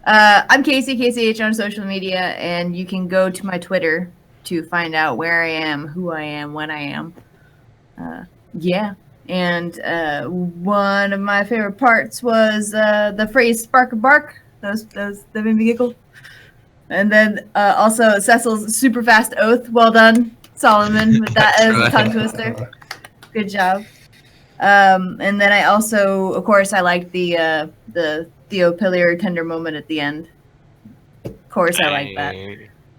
I'm Casey, KCH on social media, and you can go to my Twitter to find out where I am, who I am, when I am. Yeah. And one of my favorite parts was the phrase "spark a bark." Those that made me giggle. And then also Cecil's super fast oath. Well done, Solomon, with that as a tongue twister. Good job. And then I also, of course, I liked the Theo Pillier tender moment at the end. Of course, I like that.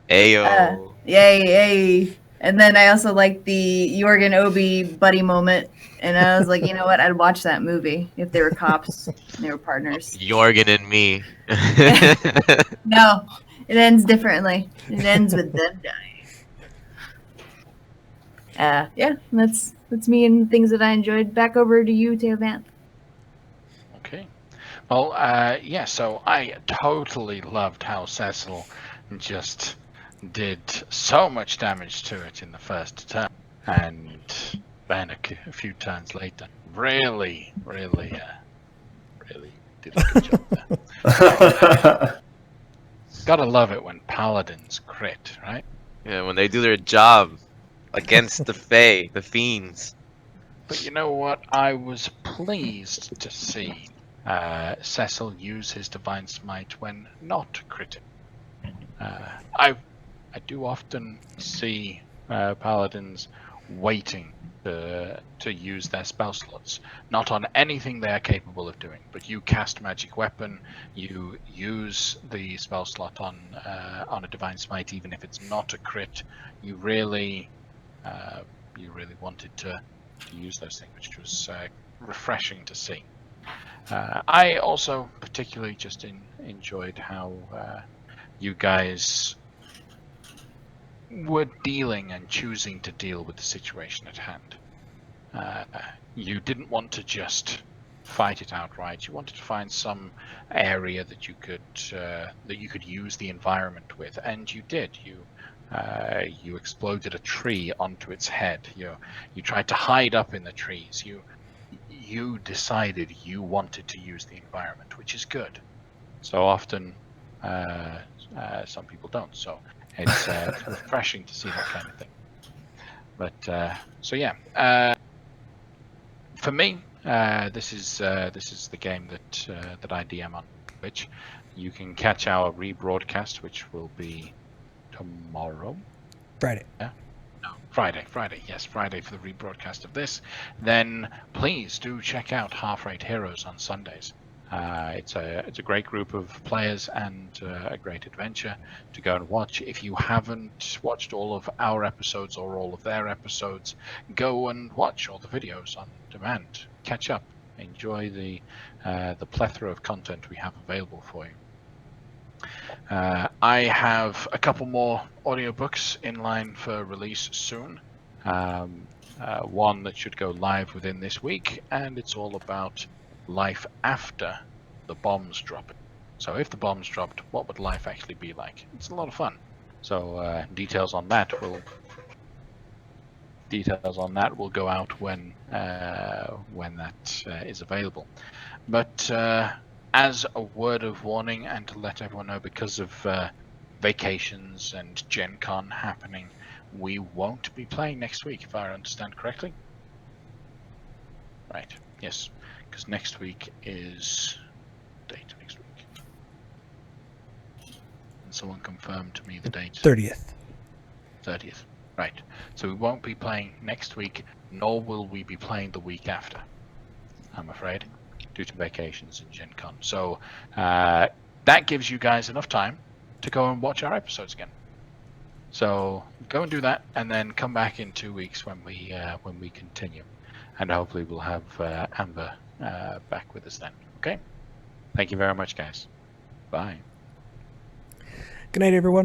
Ayo. Yay. And then I also liked the Jorgen Obi buddy moment. And I was like, you know what? I'd watch that movie if they were cops and they were partners. Jorgen and me. No, it ends differently. It ends with them dying. Yeah, that's me and the things that I enjoyed. Back over to you, Theo Van. Okay. Well, yeah, so I totally loved how Cecil just did so much damage to it in the first turn, and then a few turns later, really did a good job there. Gotta love it when paladins crit, right? Yeah, when they do their job against the Fae, the fiends. But you know what? I was pleased to see Cecil use his Divine Smite when not critting. I do often see paladins waiting to use their spell slots, not on anything they are capable of doing. But you cast magic weapon, you use the spell slot on a divine smite, even if it's not a crit. You really wanted to use those things, which was refreshing to see. I also particularly just enjoyed how you guys were dealing and choosing to deal with the situation at hand. You didn't want to just fight it outright. You wanted to find some area that you could use the environment with, and you did. You exploded a tree onto its head. You tried to hide up in the trees. You decided you wanted to use the environment, which is good. So often, some people don't. So it's refreshing to see that kind of thing. But so yeah, for me, this is the game that I DM on Twitch. You can catch our rebroadcast, which will be tomorrow. Friday. Yeah. No, Friday. Yes, Friday for the rebroadcast of this. Then please do check out Half Rate Heroes on Sundays. It's a great group of players and a great adventure to go and watch. If you haven't watched all of our episodes or all of their episodes, go and watch all the videos on demand. Catch up, enjoy the plethora of content we have available for you. I have a couple more audiobooks in line for release soon. One that should go live within this week, and it's all about life after the bombs drop. So if the bombs dropped, what would life actually be like? It's a lot of fun. So details on that will go out when that is available. But as a word of warning and to let everyone know, because of vacations and Gen Con happening, we won't be playing next week, if I understand correctly. Right, yes, because next week is date next week. And someone confirm to me the date. 30th. 30th. Right. So we won't be playing next week, nor will we be playing the week after, I'm afraid, due to vacations and Gen Con. So that gives you guys enough time to go and watch our episodes again. So go and do that, and then come back in 2 weeks when we continue, and hopefully we'll have Amber back with us then. Okay. Thank you very much, guys. Bye. Good night, everyone.